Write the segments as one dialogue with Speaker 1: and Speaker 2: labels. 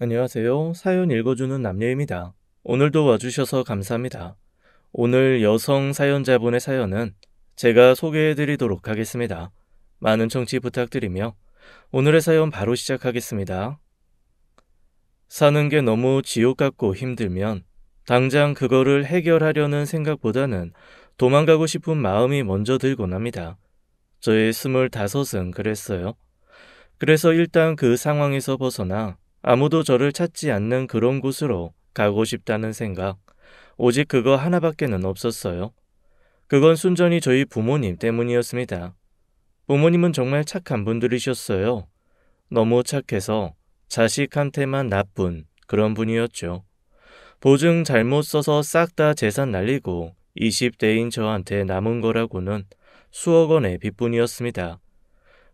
Speaker 1: 안녕하세요. 사연 읽어주는 남녀입니다. 오늘도 와주셔서 감사합니다. 오늘 여성 사연자분의 사연은 제가 소개해드리도록 하겠습니다. 많은 청취 부탁드리며 오늘의 사연 바로 시작하겠습니다. 사는 게 너무 지옥 같고 힘들면 당장 그거를 해결하려는 생각보다는 도망가고 싶은 마음이 먼저 들곤 합니다. 저의 25은 그랬어요. 그래서 일단 그 상황에서 벗어나 아무도 저를 찾지 않는 그런 곳으로 가고 싶다는 생각, 오직 그거 하나밖에는 없었어요. 그건 순전히 저희 부모님 때문이었습니다. 부모님은 정말 착한 분들이셨어요. 너무 착해서 자식한테만 나쁜 그런 분이었죠. 보증 잘못 써서 싹 다 재산 날리고 20대인 저한테 남은 거라고는 수억 원의 빚뿐이었습니다.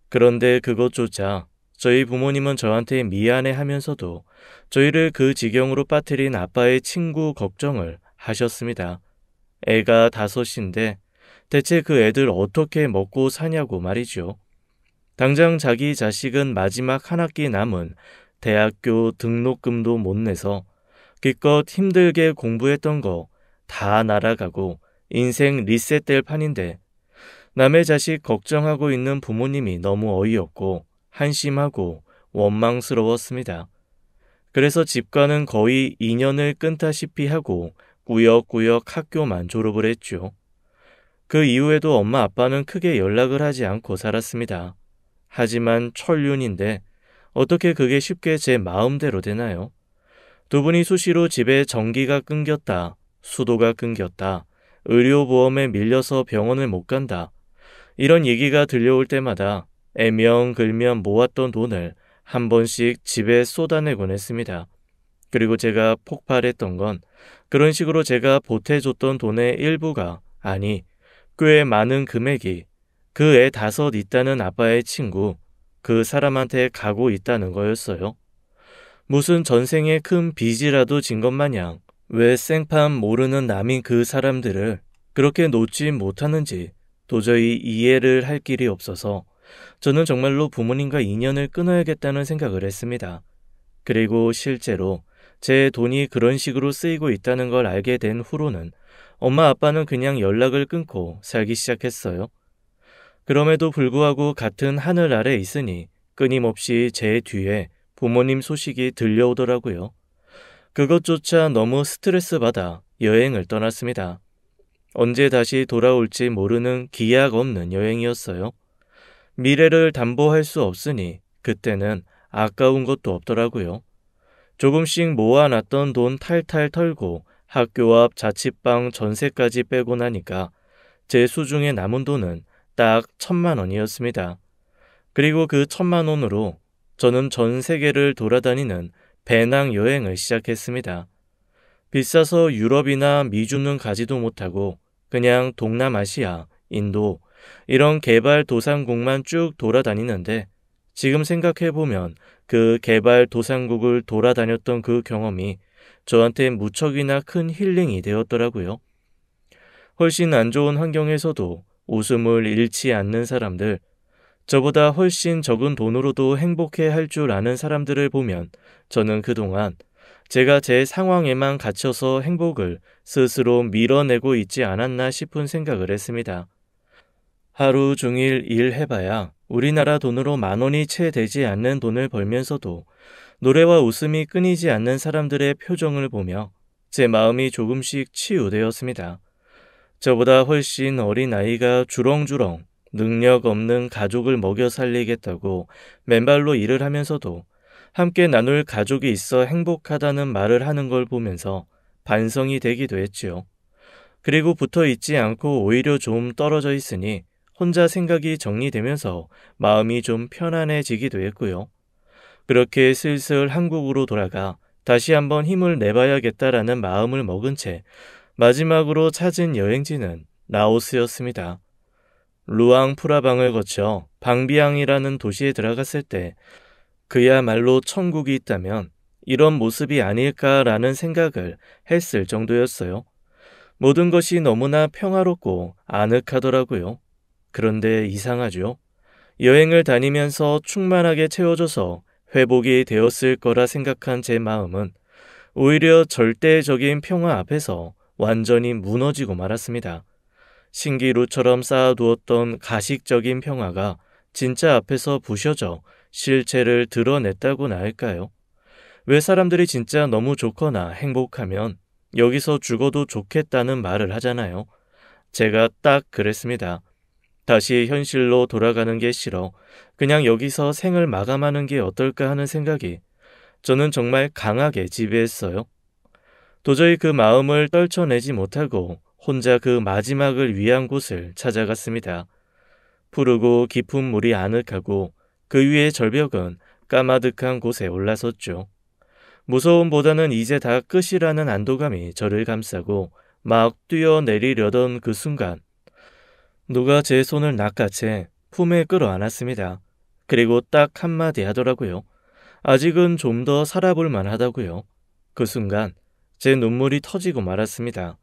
Speaker 1: 그런데 그것조차 저희 부모님은 저한테 미안해 하면서도 저희를 그 지경으로 빠뜨린 아빠의 친구 걱정을 하셨습니다. 애가 5인데 대체 그 애들 어떻게 먹고 사냐고 말이죠. 당장 자기 자식은 마지막 한 학기 남은 대학교 등록금도 못 내서 기껏 힘들게 공부했던 거 다 날아가고 인생 리셋될 판인데 남의 자식 걱정하고 있는 부모님이 너무 어이없고 한심하고 원망스러웠습니다. 그래서 집과는 거의 인연을 끊다시피 하고 꾸역꾸역 학교만 졸업을 했죠. 그 이후에도 엄마 아빠는 크게 연락을 하지 않고 살았습니다. 하지만 천륜인데 어떻게 그게 쉽게 제 마음대로 되나요? 두 분이 수시로 집에 전기가 끊겼다, 수도가 끊겼다, 의료보험에 밀려서 병원을 못 간다, 이런 얘기가 들려올 때마다 애명글면 모았던 돈을 한 번씩 집에 쏟아내곤 했습니다. 그리고 제가 폭발했던 건 그런 식으로 제가 보태줬던 돈의 일부가, 아니 꽤 많은 금액이 그 애 5 있다는 아빠의 친구, 그 사람한테 가고 있다는 거였어요. 무슨 전생에 큰 빚이라도 진 것 마냥 왜 생판 모르는 남인 그 사람들을 그렇게 놓지 못하는지 도저히 이해를 할 길이 없어서 저는 정말로 부모님과 인연을 끊어야겠다는 생각을 했습니다. 그리고 실제로 제 돈이 그런 식으로 쓰이고 있다는 걸 알게 된 후로는 엄마 아빠는 그냥 연락을 끊고 살기 시작했어요. 그럼에도 불구하고 같은 하늘 아래 있으니 끊임없이 제 뒤에 부모님 소식이 들려오더라고요. 그것조차 너무 스트레스 받아 여행을 떠났습니다. 언제 다시 돌아올지 모르는 기약 없는 여행이었어요. 미래를 담보할 수 없으니 그때는 아까운 것도 없더라고요. 조금씩 모아놨던 돈 탈탈 털고 학교 앞 자취방 전세까지 빼고 나니까 제 수중에 남은 돈은 딱 1,000만 원이었습니다. 그리고 그 1,000만 원으로 저는 전 세계를 돌아다니는 배낭 여행을 시작했습니다. 비싸서 유럽이나 미주는 가지도 못하고 그냥 동남아시아, 인도 이런 개발도상국만 쭉 돌아다니는데 지금 생각해보면 그 개발도상국을 돌아다녔던 그 경험이 저한테 무척이나 큰 힐링이 되었더라고요. 훨씬 안 좋은 환경에서도 웃음을 잃지 않는 사람들, 저보다 훨씬 적은 돈으로도 행복해 할 줄 아는 사람들을 보면 저는 그동안 제가 제 상황에만 갇혀서 행복을 스스로 밀어내고 있지 않았나 싶은 생각을 했습니다. 하루 종일 일해봐야 우리나라 돈으로 10,000원이 채 되지 않는 돈을 벌면서도 노래와 웃음이 끊이지 않는 사람들의 표정을 보며 제 마음이 조금씩 치유되었습니다. 저보다 훨씬 어린 아이가 주렁주렁 능력 없는 가족을 먹여 살리겠다고 맨발로 일을 하면서도 함께 나눌 가족이 있어 행복하다는 말을 하는 걸 보면서 반성이 되기도 했지요. 그리고 붙어 있지 않고 오히려 좀 떨어져 있으니 혼자 생각이 정리되면서 마음이 좀 편안해지기도 했고요. 그렇게 슬슬 한국으로 돌아가 다시 한번 힘을 내봐야겠다라는 마음을 먹은 채 마지막으로 찾은 여행지는 라오스였습니다. 루앙프라방을 거쳐 방비앙이라는 도시에 들어갔을 때 그야말로 천국이 있다면 이런 모습이 아닐까라는 생각을 했을 정도였어요. 모든 것이 너무나 평화롭고 아늑하더라고요. 그런데 이상하죠. 여행을 다니면서 충만하게 채워져서 회복이 되었을 거라 생각한 제 마음은 오히려 절대적인 평화 앞에서 완전히 무너지고 말았습니다. 신기루처럼 쌓아두었던 가식적인 평화가 진짜 앞에서 부셔져 실체를 드러냈다고나 할까요? 왜 사람들이 진짜 너무 좋거나 행복하면 여기서 죽어도 좋겠다는 말을 하잖아요. 제가 딱 그랬습니다. 다시 현실로 돌아가는 게 싫어. 그냥 여기서 생을 마감하는 게 어떨까 하는 생각이 저는 정말 강하게 지배했어요. 도저히 그 마음을 떨쳐내지 못하고 혼자 그 마지막을 위한 곳을 찾아갔습니다. 푸르고 깊은 물이 아늑하고 그 위의 절벽은 까마득한 곳에 올라섰죠. 무서움보다는 이제 다 끝이라는 안도감이 저를 감싸고 막 뛰어내리려던 그 순간 누가 제 손을 낚아채 품에 끌어안았습니다. 그리고 딱 한마디 하더라고요. 아직은 좀 더 살아볼 만하다고요. 그 순간 제 눈물이 터지고 말았습니다.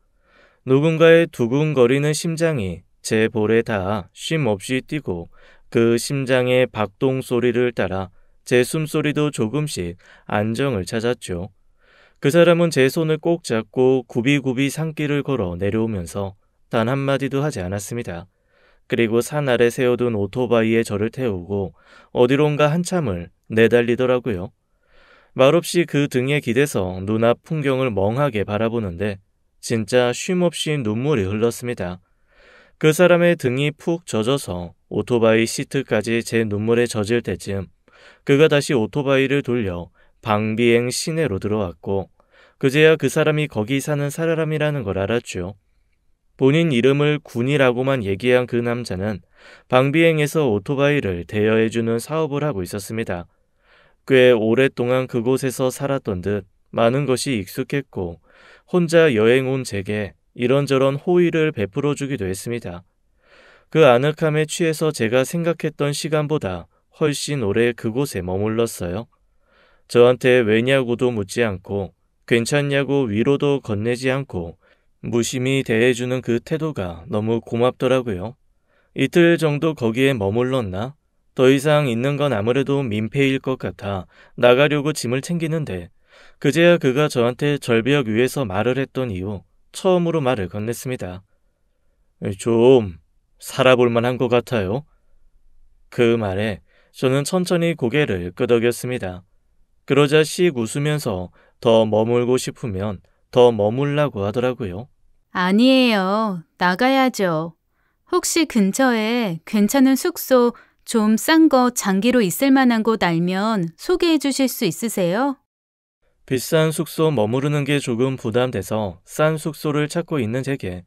Speaker 1: 누군가의 두근거리는 심장이 제 볼에 닿아 쉼 없이 뛰고 그 심장의 박동 소리를 따라 제 숨소리도 조금씩 안정을 찾았죠. 그 사람은 제 손을 꼭 잡고 굽이굽이 산길을 걸어 내려오면서 단 한마디도 하지 않았습니다. 그리고 산 아래 세워둔 오토바이에 저를 태우고 어디론가 한참을 내달리더라고요. 말없이 그 등에 기대서 눈앞 풍경을 멍하게 바라보는데 진짜 쉼없이 눈물이 흘렀습니다. 그 사람의 등이 푹 젖어서 오토바이 시트까지 제 눈물에 젖을 때쯤 그가 다시 오토바이를 돌려 방비행 시내로 들어왔고 그제야 그 사람이 거기 사는 사람이라는 걸 알았죠. 본인 이름을 군이라고만 얘기한 그 남자는 방비행에서 오토바이를 대여해주는 사업을 하고 있었습니다. 꽤 오랫동안 그곳에서 살았던 듯 많은 것이 익숙했고 혼자 여행 온 제게 이런저런 호의를 베풀어 주기도 했습니다. 그 아늑함에 취해서 제가 생각했던 시간보다 훨씬 오래 그곳에 머물렀어요. 저한테 왜냐고도 묻지 않고 괜찮냐고 위로도 건네지 않고 무심히 대해주는 그 태도가 너무 고맙더라고요. 이틀 정도 거기에 머물렀나? 더 이상 있는 건 아무래도 민폐일 것 같아 나가려고 짐을 챙기는데 그제야 그가 저한테 절벽 위에서 말을 했던 이후 처음으로 말을 건넸습니다. 좀 살아볼 만한 것 같아요. 그 말에 저는 천천히 고개를 끄덕였습니다. 그러자 씩 웃으면서 더 머물고 싶으면 더 머물라고 하더라고요.
Speaker 2: 아니에요. 나가야죠. 혹시 근처에 괜찮은 숙소 좀 싼 거 장기로 있을 만한 곳 알면 소개해 주실 수 있으세요?
Speaker 1: 비싼 숙소 머무르는 게 조금 부담돼서 싼 숙소를 찾고 있는 제게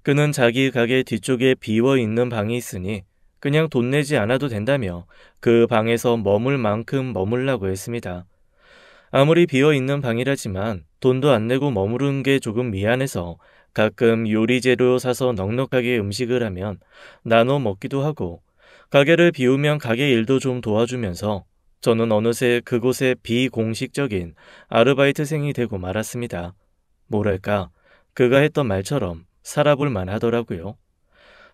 Speaker 1: 그는 자기 가게 뒤쪽에 비어있는 방이 있으니 그냥 돈 내지 않아도 된다며 그 방에서 머물 만큼 머물라고 했습니다. 아무리 비어있는 방이라지만 돈도 안 내고 머무르는 게 조금 미안해서 가끔 요리 재료 사서 넉넉하게 음식을 하면 나눠 먹기도 하고 가게를 비우면 가게 일도 좀 도와주면서 저는 어느새 그곳의 비공식적인 아르바이트생이 되고 말았습니다. 뭐랄까, 그가 했던 말처럼 살아볼 만하더라고요.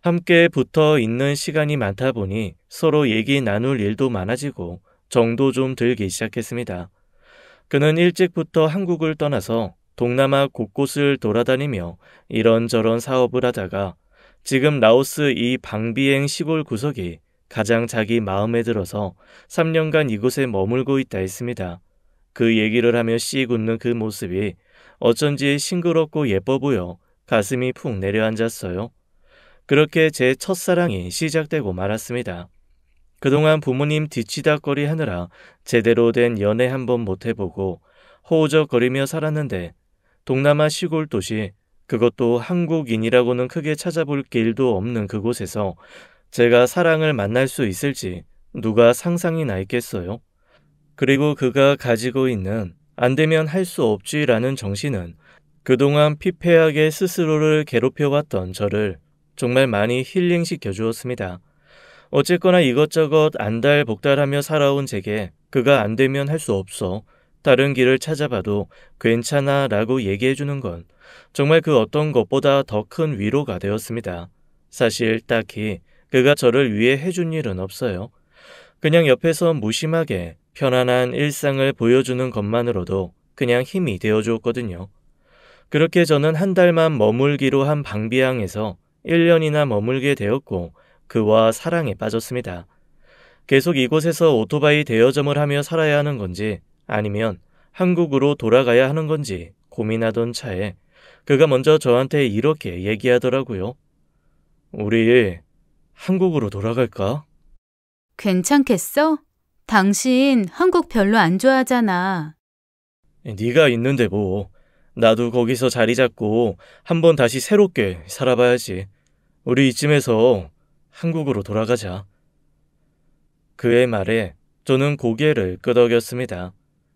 Speaker 1: 함께 붙어 있는 시간이 많다 보니 서로 얘기 나눌 일도 많아지고 정도 좀 들기 시작했습니다. 그는 일찍부터 한국을 떠나서 동남아 곳곳을 돌아다니며 이런저런 사업을 하다가 지금 라오스 이 방비행 시골 구석이 가장 자기 마음에 들어서 3년간 이곳에 머물고 있다 했습니다. 그 얘기를 하며 씩 웃는 그 모습이 어쩐지 싱그럽고 예뻐 보여 가슴이 푹 내려앉았어요. 그렇게 제 첫사랑이 시작되고 말았습니다. 그동안 부모님 뒤치다꺼리 하느라 제대로 된 연애 한번 못 해보고 허우적거리며 살았는데 동남아 시골 도시, 그것도 한국인이라고는 크게 찾아볼 길도 없는 그곳에서 제가 사랑을 만날 수 있을지 누가 상상이나 했겠어요. 그리고 그가 가지고 있는 안 되면 할 수 없지라는 정신은 그동안 피폐하게 스스로를 괴롭혀왔던 저를 정말 많이 힐링시켜 주었습니다. 어쨌거나 이것저것 안달복달하며 살아온 제게 그가 안 되면 할 수 없어. 다른 길을 찾아봐도 괜찮아 라고 얘기해주는 건 정말 그 어떤 것보다 더 큰 위로가 되었습니다. 사실 딱히 그가 저를 위해 해준 일은 없어요. 그냥 옆에서 무심하게 편안한 일상을 보여주는 것만으로도 그냥 힘이 되어주었거든요. 그렇게 저는 한 달만 머물기로 한 방비항에서 1년이나 머물게 되었고 그와 사랑에 빠졌습니다. 계속 이곳에서 오토바이 대여점을 하며 살아야 하는 건지 아니면 한국으로 돌아가야 하는 건지 고민하던 차에 그가 먼저 저한테 이렇게 얘기하더라고요. 우리 한국으로 돌아갈까?
Speaker 2: 괜찮겠어? 당신 한국 별로 안 좋아하잖아.
Speaker 1: 네가 있는데 뭐. 나도 거기서 자리 잡고 한번 다시 새롭게 살아봐야지. 우리 이쯤에서 한국으로 돌아가자. 그의 말에 저는 고개를 끄덕였습니다.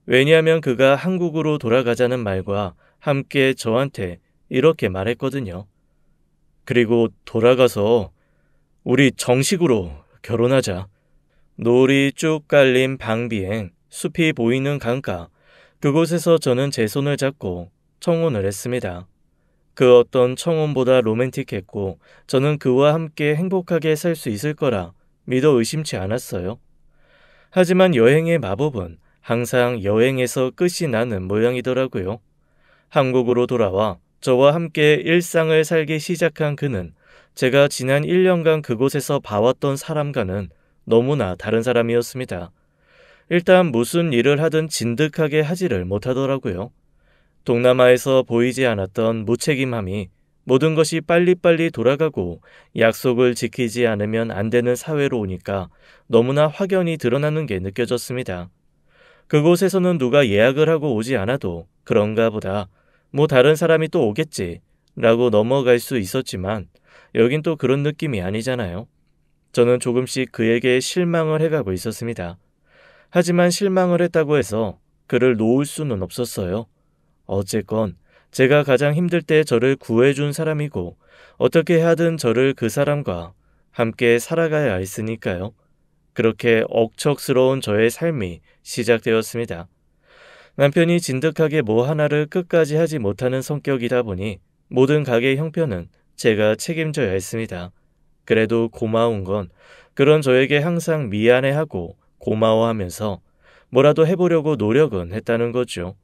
Speaker 1: 왜냐하면 그가 한국으로 돌아가자는 말과 함께 저한테 이렇게 말했거든요. 그리고 돌아가서 우리 정식으로 결혼하자. 노을이 쭉 깔린 방비행, 숲이 보이는 강가, 그곳에서 저는 제 손을 잡고 청혼을 했습니다. 그 어떤 청혼보다 로맨틱했고 저는 그와 함께 행복하게 살 수 있을 거라 믿어 의심치 않았어요. 하지만 여행의 마법은 항상 여행에서 끝이 나는 모양이더라고요. 한국으로 돌아와 저와 함께 일상을 살기 시작한 그는 제가 지난 1년간 그곳에서 봐왔던 사람과는 너무나 다른 사람이었습니다. 일단 무슨 일을 하든 진득하게 하지를 못하더라고요. 동남아에서 보이지 않았던 무책임함이 모든 것이 빨리빨리 돌아가고 약속을 지키지 않으면 안 되는 사회로 오니까 너무나 확연히 드러나는 게 느껴졌습니다. 그곳에서는 누가 예약을 하고 오지 않아도 그런가 보다, 뭐 다른 사람이 또 오겠지 라고 넘어갈 수 있었지만 여긴 또 그런 느낌이 아니잖아요. 저는 조금씩 그에게 실망을 해가고 있었습니다. 하지만 실망을 했다고 해서 그를 놓을 수는 없었어요. 어쨌건 제가 가장 힘들 때 저를 구해준 사람이고 어떻게 하든 저를 그 사람과 함께 살아가야 했으니까요. 그렇게 억척스러운 저의 삶이 시작되었습니다. 남편이 진득하게 뭐 하나를 끝까지 하지 못하는 성격이다 보니 모든 가게 형편은 제가 책임져야 했습니다. 그래도 고마운 건 그런 저에게 항상 미안해하고 고마워하면서 뭐라도 해보려고 노력은 했다는 거죠.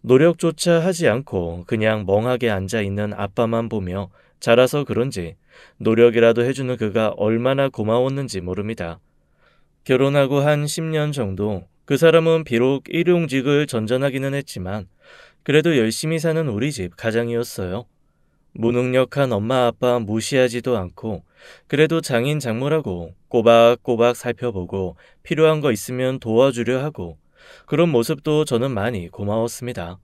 Speaker 1: 노력조차 하지 않고 그냥 멍하게 앉아있는 아빠만 보며 자라서 그런지 노력이라도 해주는 그가 얼마나 고마웠는지 모릅니다. 결혼하고 한 10년 정도 그 사람은 비록 일용직을 전전하기는 했지만 그래도 열심히 사는 우리 집 가장이었어요. 무능력한 엄마 아빠 무시하지도 않고 그래도 장인 장모라고 꼬박꼬박 살펴보고 필요한 거 있으면 도와주려 하고 그런 모습도 저는 많이 고마웠습니다.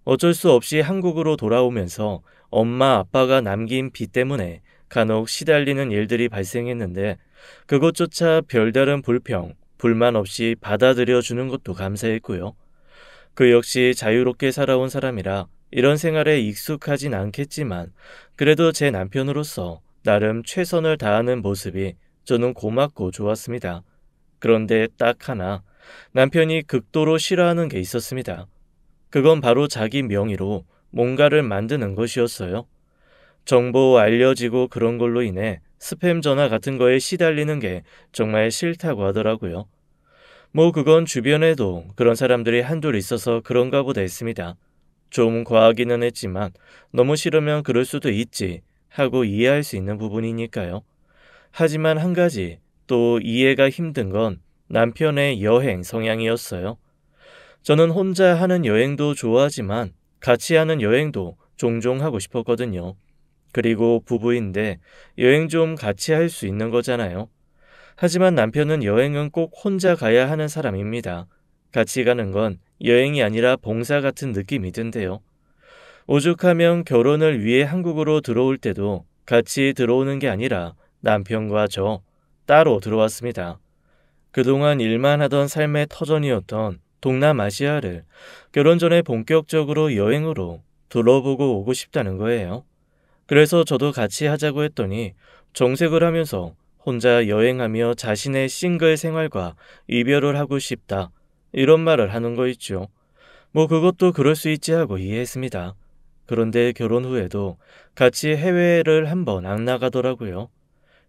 Speaker 1: 어쩔 수 없이 한국으로 돌아오면서 엄마 아빠가 남긴 빚 때문에 간혹 시달리는 일들이 발생했는데 그것조차 별다른 불평, 불만 없이 받아들여주는 것도 감사했고요. 그 역시 자유롭게 살아온 사람이라 이런 생활에 익숙하진 않겠지만 그래도 제 남편으로서 나름 최선을 다하는 모습이 저는 고맙고 좋았습니다. 그런데 딱 하나 남편이 극도로 싫어하는 게 있었습니다. 그건 바로 자기 명의로 뭔가를 만드는 것이었어요. 정보 알려지고 그런 걸로 인해 스팸 전화 같은 거에 시달리는 게 정말 싫다고 하더라고요. 뭐 그건 주변에도 그런 사람들이 한둘 있어서 그런가 보다 했습니다. 좀 과하기는 했지만 너무 싫으면 그럴 수도 있지 하고 이해할 수 있는 부분이니까요. 하지만 한 가지 또 이해가 힘든 건 남편의 여행 성향이었어요. 저는 혼자 하는 여행도 좋아하지만 같이 하는 여행도 종종 하고 싶었거든요. 그리고 부부인데 여행 좀 같이 할 수 있는 거잖아요. 하지만 남편은 여행은 꼭 혼자 가야 하는 사람입니다. 같이 가는 건 여행이 아니라 봉사 같은 느낌이 든대요. 오죽하면 결혼을 위해 한국으로 들어올 때도 같이 들어오는 게 아니라 남편과 저 따로 들어왔습니다. 그동안 일만 하던 삶의 터전이었던 동남아시아를 결혼 전에 본격적으로 여행으로 둘러보고 오고 싶다는 거예요. 그래서 저도 같이 하자고 했더니 정색을 하면서 혼자 여행하며 자신의 싱글 생활과 이별을 하고 싶다 이런 말을 하는 거 있죠. 뭐 그것도 그럴 수 있지 하고 이해했습니다. 그런데 결혼 후에도 같이 해외를 한번 안 나가더라고요.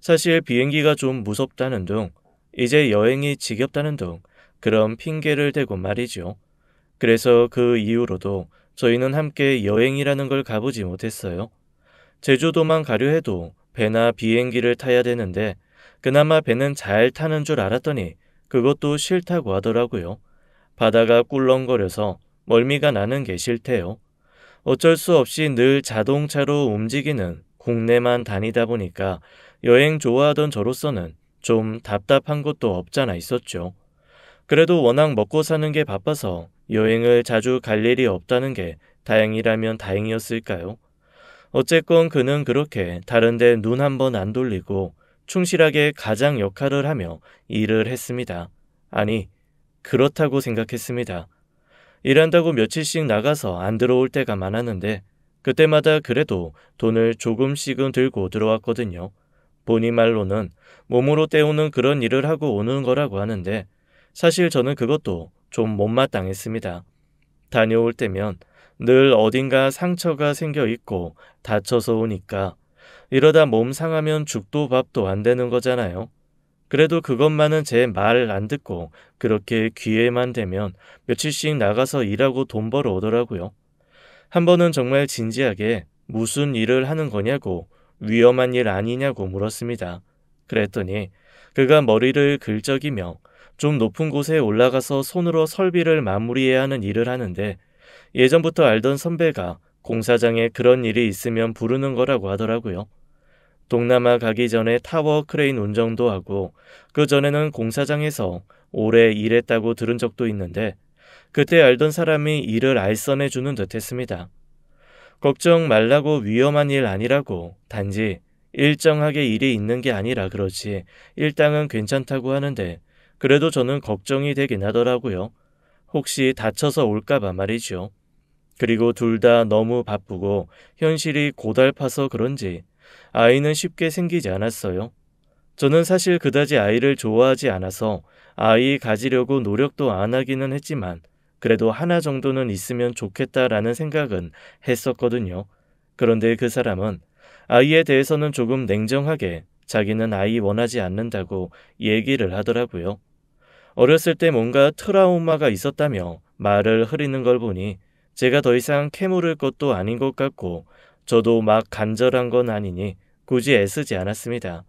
Speaker 1: 사실 비행기가 좀 무섭다는 둥, 이제 여행이 지겹다는 둥, 그런 핑계를 대고 말이죠. 그래서 그 이후로도 저희는 함께 여행이라는 걸 가보지 못했어요. 제주도만 가려 해도 배나 비행기를 타야 되는데 그나마 배는 잘 타는 줄 알았더니 그것도 싫다고 하더라고요. 바다가 꿀렁거려서 멀미가 나는 게 싫대요. 어쩔 수 없이 늘 자동차로 움직이는 국내만 다니다 보니까 여행 좋아하던 저로서는 좀 답답한 것도 없잖아 있었죠. 그래도 워낙 먹고 사는 게 바빠서 여행을 자주 갈 일이 없다는 게 다행이라면 다행이었을까요? 어쨌건 그는 그렇게 다른데 눈 한 번 안 돌리고 충실하게 가장 역할을 하며 일을 했습니다. 아니, 그렇다고 생각했습니다. 일한다고 며칠씩 나가서 안 들어올 때가 많았는데 그때마다 그래도 돈을 조금씩은 들고 들어왔거든요. 본인 말로는 몸으로 때우는 그런 일을 하고 오는 거라고 하는데 사실 저는 그것도 좀 못마땅했습니다. 다녀올 때면 늘 어딘가 상처가 생겨 있고 다쳐서 오니까 이러다 몸 상하면 죽도 밥도 안 되는 거잖아요. 그래도 그것만은 제 말 안 듣고 그렇게 기회만 되면 며칠씩 나가서 일하고 돈 벌어 오더라고요. 한 번은 정말 진지하게 무슨 일을 하는 거냐고 위험한 일 아니냐고 물었습니다. 그랬더니 그가 머리를 긁적이며 좀 높은 곳에 올라가서 손으로 설비를 마무리해야 하는 일을 하는데 예전부터 알던 선배가 공사장에 그런 일이 있으면 부르는 거라고 하더라고요. 동남아 가기 전에 타워 크레인 운전도 하고 그 전에는 공사장에서 오래 일했다고 들은 적도 있는데 그때 알던 사람이 일을 알선해 주는 듯 했습니다. 걱정 말라고 위험한 일 아니라고 단지 일정하게 일이 있는 게 아니라 그렇지 일당은 괜찮다고 하는데 그래도 저는 걱정이 되긴 하더라고요. 혹시 다쳐서 올까봐 말이죠. 그리고 둘 다 너무 바쁘고 현실이 고달파서 그런지 아이는 쉽게 생기지 않았어요. 저는 사실 그다지 아이를 좋아하지 않아서 아이 가지려고 노력도 안 하기는 했지만 그래도 하나 정도는 있으면 좋겠다라는 생각은 했었거든요. 그런데 그 사람은 아이에 대해서는 조금 냉정하게 자기는 아이 원하지 않는다고 얘기를 하더라고요. 어렸을 때 뭔가 트라우마가 있었다며 말을 흐리는 걸 보니 제가 더 이상 캐물을 것도 아닌 것 같고 저도 막 간절한 건 아니니 굳이 애쓰지 않았습니다.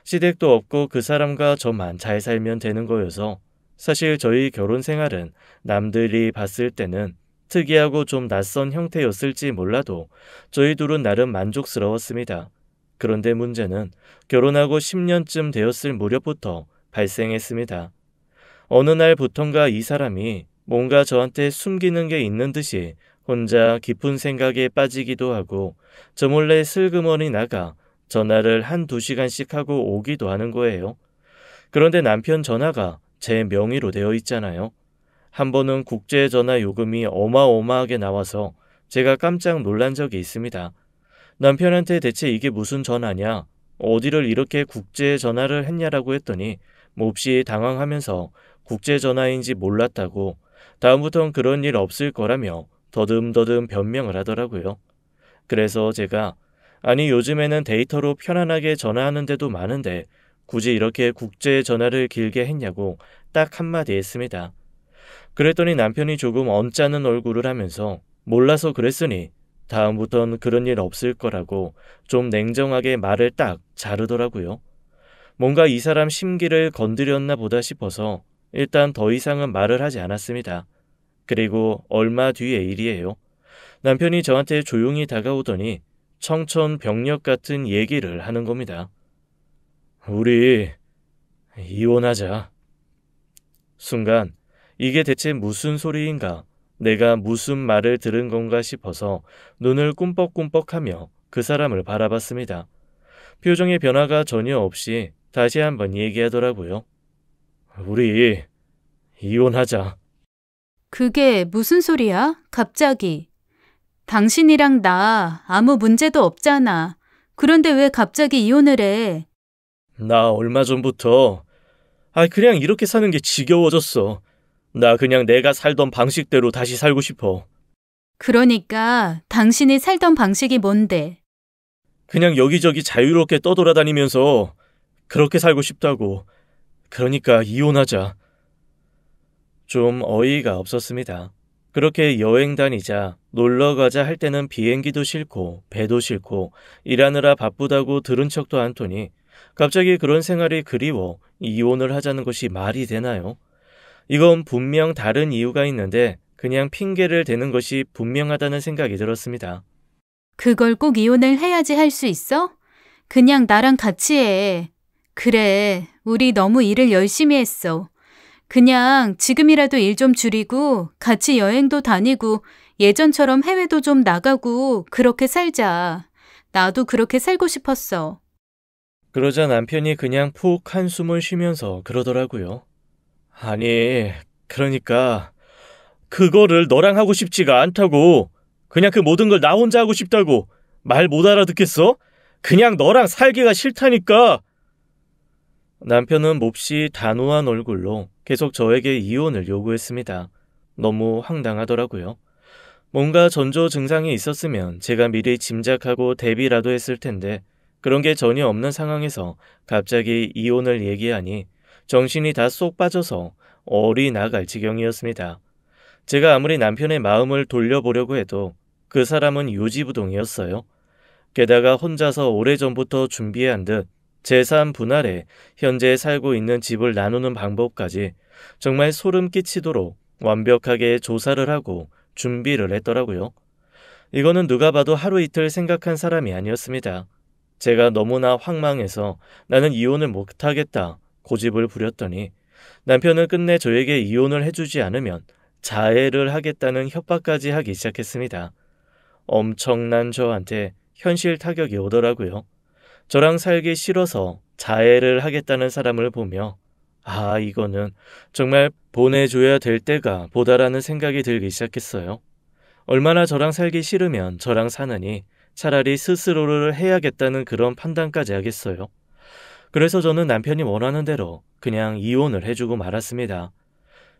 Speaker 1: 시댁도 없고 그 사람과 저만 잘 살면 되는 거여서 사실 저희 결혼 생활은 남들이 봤을 때는 특이하고 좀 낯선 형태였을지 몰라도 저희 둘은 나름 만족스러웠습니다. 그런데 문제는 결혼하고 10년쯤 되었을 무렵부터 발생했습니다. 어느 날부턴가 이 사람이 뭔가 저한테 숨기는 게 있는 듯이 혼자 깊은 생각에 빠지기도 하고 저 몰래 슬그머니 나가 전화를 1~2시간씩 하고 오기도 하는 거예요. 그런데 남편 전화가 제 명의로 되어 있잖아요. 한 번은 국제전화 요금이 어마어마하게 나와서 제가 깜짝 놀란 적이 있습니다. 남편한테 대체 이게 무슨 전화냐? 어디를 이렇게 국제전화를 했냐라고 했더니 몹시 당황하면서 국제전화인지 몰랐다고 다음부턴 그런 일 없을 거라며 더듬더듬 변명을 하더라고요. 그래서 제가 아니 요즘에는 데이터로 편안하게 전화하는 데도 많은데 굳이 이렇게 국제전화를 길게 했냐고 딱 한마디 했습니다. 그랬더니 남편이 조금 언짢은 얼굴을 하면서 몰라서 그랬으니 다음부턴 그런 일 없을 거라고 좀 냉정하게 말을 딱 자르더라고요. 뭔가 이 사람 심기를 건드렸나 보다 싶어서 일단 더 이상은 말을 하지 않았습니다. 그리고 얼마 뒤의 일이에요. 남편이 저한테 조용히 다가오더니 청천벽력 같은 얘기를 하는 겁니다. 우리 이혼하자. 순간 이게 대체 무슨 소리인가? 내가 무슨 말을 들은 건가 싶어서 눈을 꿈뻑꿈뻑하며 그 사람을 바라봤습니다. 표정의 변화가 전혀 없이 다시 한번 얘기하더라고요. 우리 이혼하자.
Speaker 2: 그게 무슨 소리야? 갑자기. 당신이랑 나 아무 문제도 없잖아. 그런데 왜 갑자기 이혼을 해?
Speaker 1: 나 얼마 전부터 그냥 이렇게 사는 게 지겨워졌어. 나 그냥 내가 살던 방식대로 다시 살고 싶어.
Speaker 2: 그러니까 당신이 살던 방식이 뭔데?
Speaker 1: 그냥 여기저기 자유롭게 떠돌아다니면서 그렇게 살고 싶다고. 그러니까 이혼하자. 좀 어이가 없었습니다. 그렇게 여행 다니자, 놀러 가자 할 때는 비행기도 싫고 배도 싫고 일하느라 바쁘다고 들은 척도 않더니 갑자기 그런 생활이 그리워 이혼을 하자는 것이 말이 되나요? 이건 분명 다른 이유가 있는데 그냥 핑계를 대는 것이 분명하다는 생각이 들었습니다.
Speaker 2: 그걸 꼭 이혼을 해야지 할 수 있어? 그냥 나랑 같이 해. 그래, 우리 너무 일을 열심히 했어. 그냥 지금이라도 일 좀 줄이고 같이 여행도 다니고 예전처럼 해외도 좀 나가고 그렇게 살자. 나도 그렇게 살고 싶었어.
Speaker 1: 그러자 남편이 그냥 푹 한숨을 쉬면서 그러더라고요. 아니, 그러니까 그거를 너랑 하고 싶지가 않다고. 그냥 그 모든 걸 나 혼자 하고 싶다고. 말 못 알아듣겠어? 그냥 너랑 살기가 싫다니까. 남편은 몹시 단호한 얼굴로 계속 저에게 이혼을 요구했습니다. 너무 황당하더라고요. 뭔가 전조 증상이 있었으면 제가 미리 짐작하고 대비라도 했을 텐데 그런 게 전혀 없는 상황에서 갑자기 이혼을 얘기하니 정신이 다 쏙 빠져서 얼이 나갈 지경이었습니다. 제가 아무리 남편의 마음을 돌려보려고 해도 그 사람은 요지부동이었어요. 게다가 혼자서 오래전부터 준비한 듯 재산 분할에 현재 살고 있는 집을 나누는 방법까지 정말 소름 끼치도록 완벽하게 조사를 하고 준비를 했더라고요. 이거는 누가 봐도 하루 이틀 생각한 사람이 아니었습니다. 제가 너무나 황망해서 나는 이혼을 못하겠다 고집을 부렸더니 남편은 끝내 저에게 이혼을 해주지 않으면 자해를 하겠다는 협박까지 하기 시작했습니다. 엄청난 저한테 현실 타격이 오더라고요. 저랑 살기 싫어서 자해를 하겠다는 사람을 보며 이거는 정말 보내줘야 될 때가 보다라는 생각이 들기 시작했어요. 얼마나 저랑 살기 싫으면 저랑 사느니 차라리 스스로를 해야겠다는 그런 판단까지 하겠어요. 그래서 저는 남편이 원하는 대로 그냥 이혼을 해주고 말았습니다.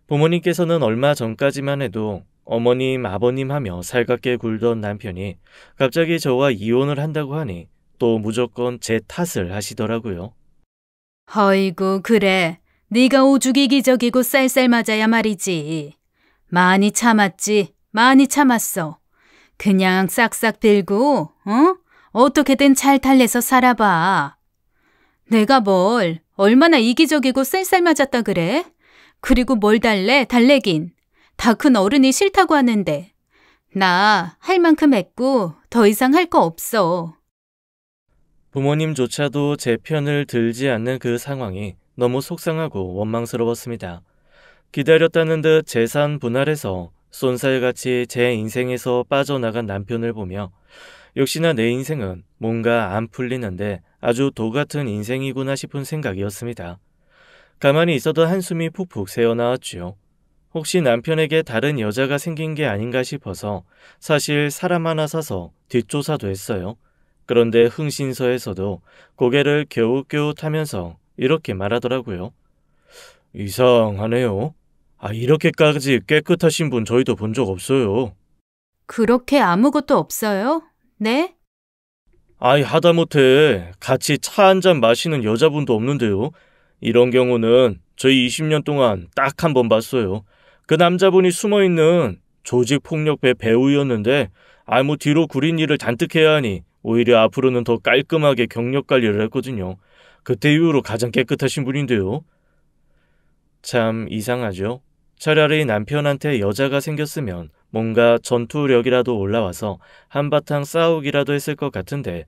Speaker 1: 부모님께서는 얼마 전까지만 해도 어머님, 아버님 하며 살갑게 굴던 남편이 갑자기 저와 이혼을 한다고 하니 또 무조건 제 탓을 하시더라고요.
Speaker 2: 어이구, 그래. 네가 오죽 이기적이고 쌀쌀 맞아야 말이지. 많이 참았지. 많이 참았어. 그냥 싹싹 빌고, 어떻게든 잘 달래서 살아봐. 내가 뭘 얼마나 이기적이고 쌀쌀 맞았다 그래? 그리고 뭘 달래긴. 다 큰 어른이 싫다고 하는데. 나 할 만큼 했고 더 이상 할 거 없어.
Speaker 1: 부모님조차도 제 편을 들지 않는 그 상황이 너무 속상하고 원망스러웠습니다. 기다렸다는 듯 재산 분할해서 쏜살같이 제 인생에서 빠져나간 남편을 보며 역시나 내 인생은 뭔가 안 풀리는데 아주 도같은 인생이구나 싶은 생각이었습니다. 가만히 있어도 한숨이 푹푹 새어나왔지요. 혹시 남편에게 다른 여자가 생긴 게 아닌가 싶어서 사실 사람 하나 사서 뒷조사도 했어요. 그런데 흥신소에서도 고개를 갸웃갸웃하면서 이렇게 말하더라고요. 이상하네요. 이렇게까지 깨끗하신 분 저희도 본 적 없어요.
Speaker 2: 그렇게 아무것도 없어요? 네?
Speaker 1: 하다못해 같이 차 한 잔 마시는 여자분도 없는데요. 이런 경우는 저희 20년 동안 딱 한 번 봤어요. 그 남자분이 숨어있는 조직폭력배 배우였는데 뒤로 구린 일을 잔뜩 해야 하니 오히려 앞으로는 더 깔끔하게 경력 관리를 했거든요. 그때 이후로 가장 깨끗하신 분인데요. 참 이상하죠? 차라리 남편한테 여자가 생겼으면 뭔가 전투력이라도 올라와서 한바탕 싸우기라도 했을 것 같은데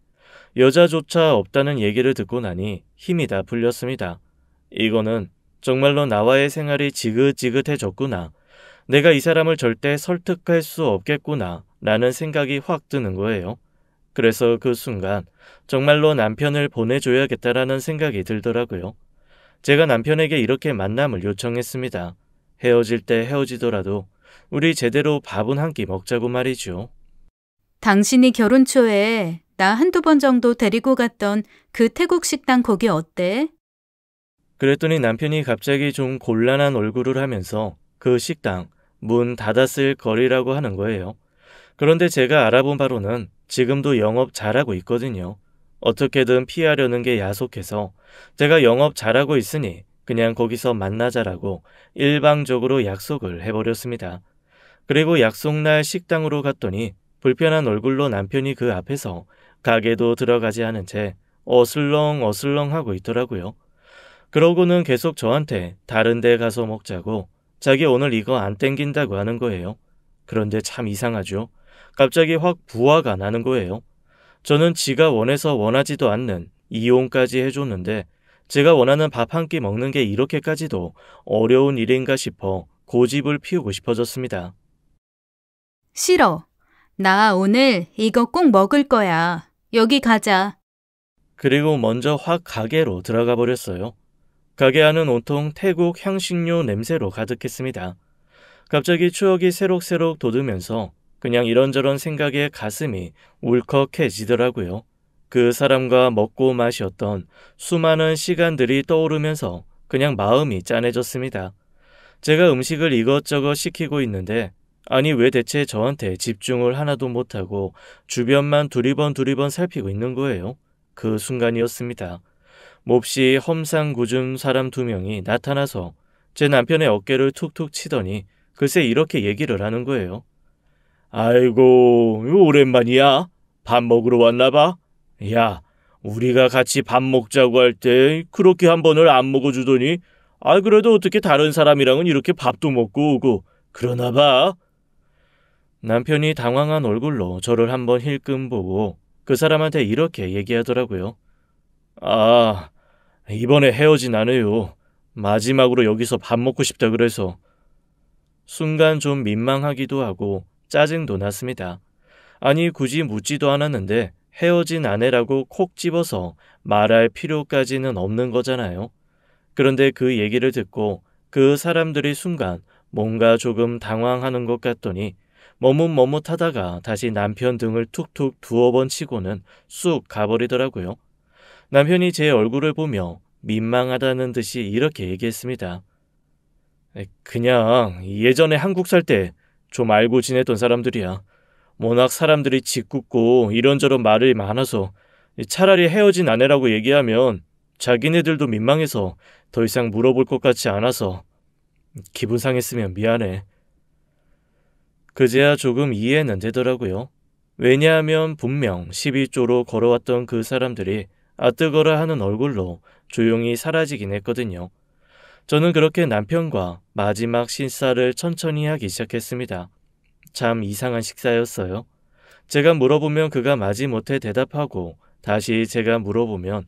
Speaker 1: 여자조차 없다는 얘기를 듣고 나니 힘이 다 풀렸습니다. 이거는 정말로 나와의 생활이 지긋지긋해졌구나. 내가 이 사람을 절대 설득할 수 없겠구나 라는 생각이 확 드는 거예요. 그래서 그 순간 정말로 남편을 보내줘야겠다라는 생각이 들더라고요. 제가 남편에게 이렇게 만남을 요청했습니다. 헤어질 때 헤어지더라도 우리 제대로 밥은 한 끼 먹자고 말이죠.
Speaker 2: 당신이 결혼 초에 나 한두 번 정도 데리고 갔던 그 태국 식당 거기 어때?
Speaker 1: 그랬더니 남편이 갑자기 좀 곤란한 얼굴을 하면서 그 식당 문 닫았을 거리라고 하는 거예요. 그런데 제가 알아본 바로는 지금도 영업 잘하고 있거든요. 어떻게든 피하려는 게 야속해서 제가 영업 잘하고 있으니 그냥 거기서 만나자라고 일방적으로 약속을 해버렸습니다. 그리고 약속날 식당으로 갔더니 불편한 얼굴로 남편이 그 앞에서 가게도 들어가지 않은 채 어슬렁어슬렁 하고 있더라고요. 그러고는 계속 저한테 다른 데 가서 먹자고 자기 오늘 이거 안 땡긴다고 하는 거예요. 그런데 참 이상하죠. 갑자기 확 부화가 나는 거예요. 저는 지가 원해서 원하지도 않는 이혼까지 해줬는데 제가 원하는 밥 한 끼 먹는 게 이렇게까지도 어려운 일인가 싶어 고집을 피우고 싶어졌습니다.
Speaker 2: 싫어. 나 오늘 이거 꼭 먹을 거야. 여기 가자.
Speaker 1: 그리고 먼저 확 가게로 들어가 버렸어요. 가게 안은 온통 태국 향신료 냄새로 가득했습니다. 갑자기 추억이 새록새록 돋으면서 그냥 이런저런 생각에 가슴이 울컥해지더라고요. 그 사람과 먹고 마셨던 수많은 시간들이 떠오르면서 그냥 마음이 짠해졌습니다. 제가 음식을 이것저것 시키고 있는데 아니 왜 대체 저한테 집중을 하나도 못하고 주변만 두리번 살피고 있는 거예요. 그 순간이었습니다. 몹시 험상궂은 사람 2명이 나타나서 제 남편의 어깨를 툭툭 치더니 글쎄 이렇게 얘기를 하는 거예요. 아이고, 오랜만이야. 밥 먹으러 왔나 봐. 야, 우리가 같이 밥 먹자고 할 때 그렇게 한 번을 안 먹어주더니 그래도 어떻게 다른 사람이랑은 이렇게 밥도 먹고 오고 그러나 봐. 남편이 당황한 얼굴로 저를 한번 힐끔 보고 그 사람한테 이렇게 얘기하더라고요. 이번에 헤어진 아내요. 마지막으로 여기서 밥 먹고 싶다 그래서. 순간 좀 민망하기도 하고 짜증도 났습니다. 아니 굳이 묻지도 않았는데 헤어진 아내라고 콕 집어서 말할 필요까지는 없는 거잖아요. 그런데 그 얘기를 듣고 그 사람들이 순간 뭔가 조금 당황하는 것 같더니 머뭇머뭇하다가 다시 남편 등을 툭툭 2번 치고는 쑥 가버리더라고요. 남편이 제 얼굴을 보며 민망하다는 듯이 이렇게 얘기했습니다. 그냥 예전에 한국 살 때 좀 알고 지냈던 사람들이야. 워낙 사람들이 짓궂고 이런저런 말이 많아서 차라리 헤어진 아내라고 얘기하면 자기네들도 민망해서 더 이상 물어볼 것 같지 않아서 기분 상했으면 미안해. 그제야 조금 이해는 되더라고요. 왜냐하면 분명 12조로 걸어왔던 그 사람들이 아뜨거라 하는 얼굴로 조용히 사라지긴 했거든요. 저는 그렇게 남편과 마지막 식사를 천천히 하기 시작했습니다. 참 이상한 식사였어요. 제가 물어보면 그가 마지못해 대답하고 다시 제가 물어보면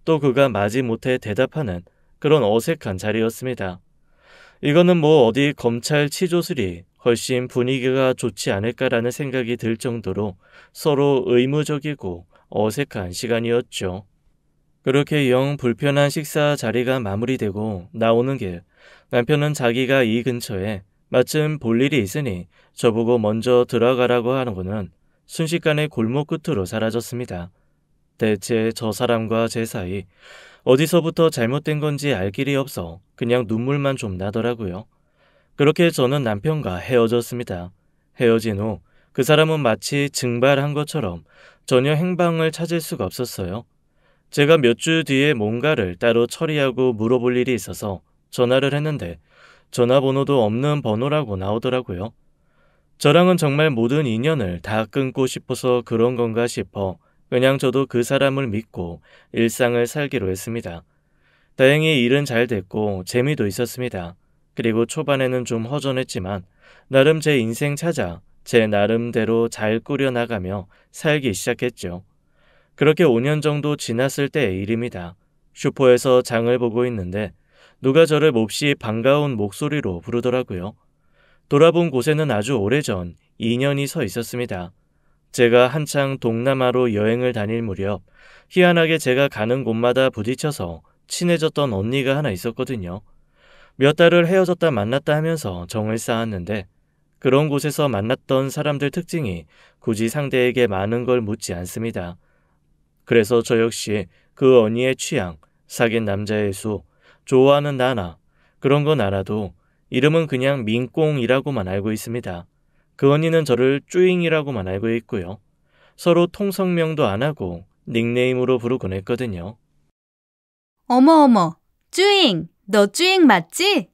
Speaker 1: 또 그가 마지못해 대답하는 그런 어색한 자리였습니다. 이거는 뭐 어디 검찰 치조술이 훨씬 분위기가 좋지 않을까라는 생각이 들 정도로 서로 의무적이고 어색한 시간이었죠. 그렇게 영 불편한 식사 자리가 마무리되고 나오는 길, 남편은 자기가 이 근처에 마침 볼 일이 있으니 저보고 먼저 들어가라고 하는구는 순식간에 골목 끝으로 사라졌습니다. 대체 저 사람과 제 사이 어디서부터 잘못된 건지 알 길이 없어 그냥 눈물만 좀 나더라고요. 그렇게 저는 남편과 헤어졌습니다. 헤어진 후 그 사람은 마치 증발한 것처럼 전혀 행방을 찾을 수가 없었어요. 제가 몇 주 뒤에 뭔가를 따로 처리하고 물어볼 일이 있어서 전화를 했는데 전화번호도 없는 번호라고 나오더라고요. 저랑은 정말 모든 인연을 다 끊고 싶어서 그런 건가 싶어 그냥 저도 그 사람을 믿고 일상을 살기로 했습니다. 다행히 일은 잘 됐고 재미도 있었습니다. 그리고 초반에는 좀 허전했지만 나름 제 인생 찾아 제 나름대로 잘 꾸려나가며 살기 시작했죠. 그렇게 5년 정도 지났을 때의 일입니다. 슈퍼에서 장을 보고 있는데 누가 저를 몹시 반가운 목소리로 부르더라고요. 돌아본 곳에는 아주 오래전 인연이 서 있었습니다. 제가 한창 동남아로 여행을 다닐 무렵 희한하게 제가 가는 곳마다 부딪혀서 친해졌던 언니가 하나 있었거든요. 몇 달을 헤어졌다 만났다 하면서 정을 쌓았는데 그런 곳에서 만났던 사람들 특징이 굳이 상대에게 많은 걸 묻지 않습니다. 그래서 저 역시 그 언니의 취향, 사귄 남자의 수, 좋아하는 나나 그런 건 알아도 이름은 그냥 민꽁이라고만 알고 있습니다. 그 언니는 저를 쭈잉이라고만 알고 있고요. 서로 통성명도 안 하고 닉네임으로 부르곤 했거든요.
Speaker 2: 어머, 쭈잉, 너 쭈잉 맞지?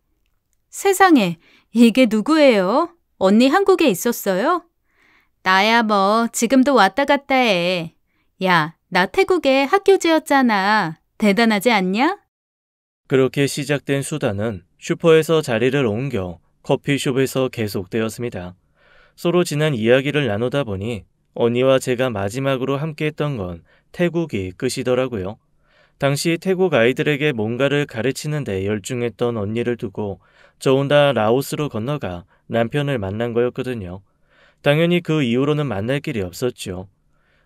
Speaker 2: 세상에, 이게 누구예요? 언니 한국에 있었어요? 나야 뭐 지금도 왔다 갔다 해. 야, 나 태국에 학교지였잖아. 대단하지 않냐?
Speaker 1: 그렇게 시작된 수다는 슈퍼에서 자리를 옮겨 커피숍에서 계속되었습니다. 서로 지난 이야기를 나누다 보니 언니와 제가 마지막으로 함께했던 건 태국이 끝이더라고요. 당시 태국 아이들에게 뭔가를 가르치는 데 열중했던 언니를 두고 저 혼자 라오스로 건너가 남편을 만난 거였거든요. 당연히 그 이후로는 만날 길이 없었죠.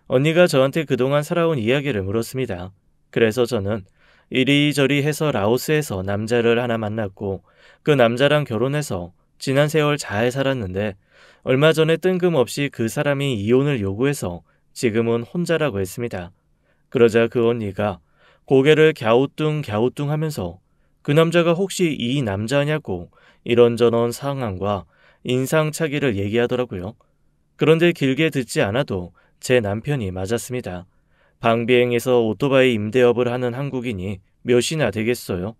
Speaker 1: 언니가 저한테 그동안 살아온 이야기를 물었습니다. 그래서 저는 이리저리 해서 라오스에서 남자를 하나 만났고 그 남자랑 결혼해서 지난 세월 잘 살았는데 얼마 전에 뜬금없이 그 사람이 이혼을 요구해서 지금은 혼자라고 했습니다. 그러자 그 언니가 고개를 갸우뚱 하면서 그 남자가 혹시 이 남자냐고 이런저런 상황과 인상차기를 얘기하더라고요. 그런데 길게 듣지 않아도 제 남편이 맞았습니다. 방비행에서 오토바이 임대업을 하는 한국인이 몇이나 되겠어요.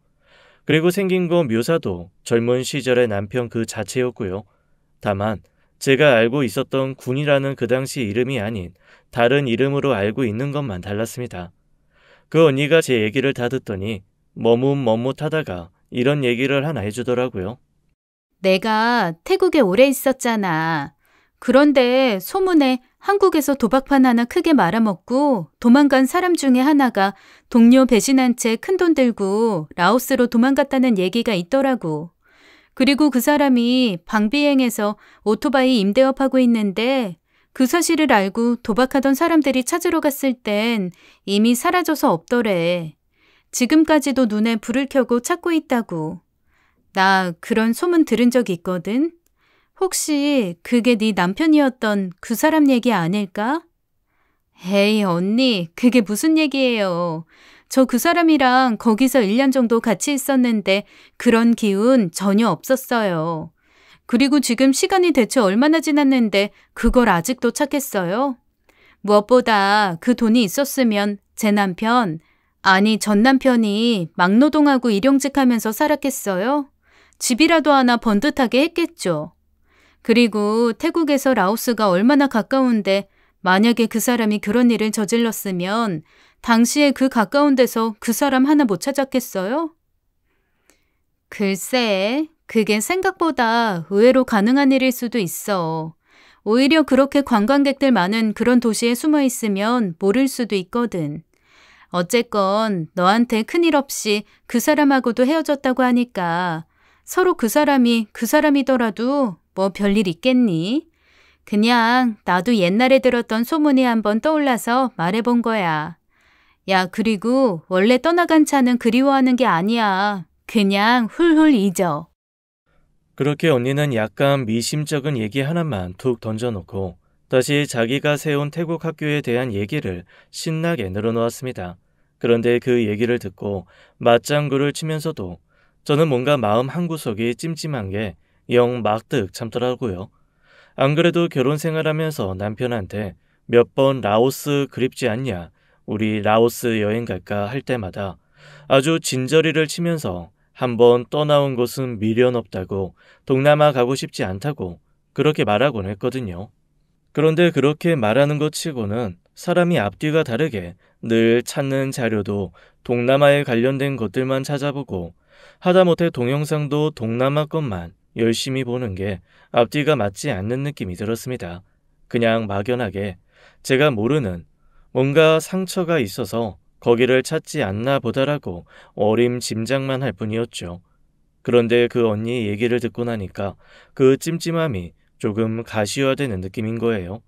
Speaker 1: 그리고 생긴 거 묘사도 젊은 시절의 남편 그 자체였고요. 다만 제가 알고 있었던 군이라는 그 당시 이름이 아닌 다른 이름으로 알고 있는 것만 달랐습니다. 그 언니가 제 얘기를 다 듣더니 머뭇머뭇하다가 이런 얘기를 하나 해주더라고요.
Speaker 2: 내가 태국에 오래 있었잖아. 그런데 소문에 한국에서 도박판 하나 크게 말아먹고 도망간 사람 중에 하나가 동료 배신한 채 큰돈 들고 라오스로 도망갔다는 얘기가 있더라고. 그리고 그 사람이 방비행에서 오토바이 임대업하고 있는데 그 사실을 알고 도박하던 사람들이 찾으러 갔을 땐 이미 사라져서 없더래. 지금까지도 눈에 불을 켜고 찾고 있다고. 나 그런 소문 들은 적 있거든. 혹시 그게 네 남편이었던 그 사람 얘기 아닐까? 에이, 언니, 그게 무슨 얘기예요. 저 그 사람이랑 거기서 1년 정도 같이 있었는데 그런 기운 전혀 없었어요. 그리고 지금 시간이 대체 얼마나 지났는데 그걸 아직도 찾겠어요? 무엇보다 그 돈이 있었으면 제 남편, 아니 전 남편이 막노동하고 일용직하면서 살았겠어요? 집이라도 하나 번듯하게 했겠죠. 그리고 태국에서 라오스가 얼마나 가까운데 만약에 그 사람이 그런 일을 저질렀으면 당시에 그 가까운 데서 그 사람 하나 못 찾았겠어요? 글쎄, 그게 생각보다 의외로 가능한 일일 수도 있어. 오히려 그렇게 관광객들 많은 그런 도시에 숨어 있으면 모를 수도 있거든. 어쨌건 너한테 큰일 없이 그 사람하고도 헤어졌다고 하니까 서로 그 사람이 그 사람이더라도 뭐 별일 있겠니? 그냥 나도 옛날에 들었던 소문이 한번 떠올라서 말해본 거야. 야, 그리고 원래 떠나간 차는 그리워하는 게 아니야. 그냥 훌훌 잊어.
Speaker 1: 그렇게 언니는 약간 미심쩍은 얘기 하나만 툭 던져놓고 다시 자기가 세운 태국 학교에 대한 얘기를 신나게 늘어놓았습니다. 그런데 그 얘기를 듣고 맞장구를 치면서도 저는 뭔가 마음 한구석이 찜찜한 게 영 막득 참더라고요. 안 그래도 결혼 생활하면서 남편한테 몇 번 라오스 그립지 않냐, 우리 라오스 여행 갈까 할 때마다 아주 진저리를 치면서 한번 떠나온 곳은 미련 없다고, 동남아 가고 싶지 않다고 그렇게 말하곤 했거든요. 그런데 그렇게 말하는 것 치고는 사람이 앞뒤가 다르게 늘 찾는 자료도 동남아에 관련된 것들만 찾아보고 하다못해 동영상도 동남아 것만 열심히 보는 게 앞뒤가 맞지 않는 느낌이 들었습니다. 그냥 막연하게 제가 모르는 뭔가 상처가 있어서 거기를 찾지 않나 보다라고 어림짐작만 할 뿐이었죠. 그런데 그 언니 얘기를 듣고 나니까 그 찜찜함이 조금 가시화되는 느낌인 거예요.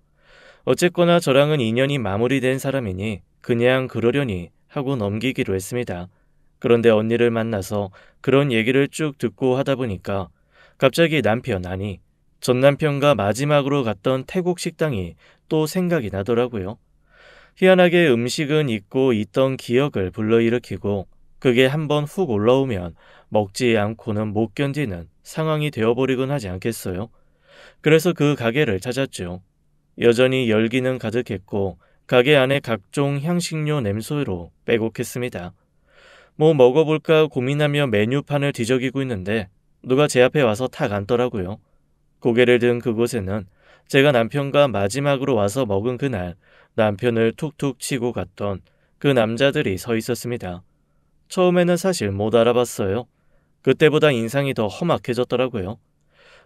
Speaker 1: 어쨌거나 저랑은 인연이 마무리된 사람이니 그냥 그러려니 하고 넘기기로 했습니다. 그런데 언니를 만나서 그런 얘기를 쭉 듣고 하다 보니까 갑자기 남편, 아니 전 남편과 마지막으로 갔던 태국 식당이 또 생각이 나더라고요. 희한하게 음식은 잊고 있던 기억을 불러일으키고 그게 한번 훅 올라오면 먹지 않고는 못 견디는 상황이 되어버리곤 하지 않겠어요? 그래서 그 가게를 찾았죠. 여전히 열기는 가득했고 가게 안에 각종 향신료 냄새로 빼곡했습니다. 뭐 먹어볼까 고민하며 메뉴판을 뒤적이고 있는데 누가 제 앞에 와서 탁 앉더라고요. 고개를 든 그곳에는 제가 남편과 마지막으로 와서 먹은 그날 남편을 툭툭 치고 갔던 그 남자들이 서 있었습니다. 처음에는 사실 못 알아봤어요. 그때보다 인상이 더 험악해졌더라고요.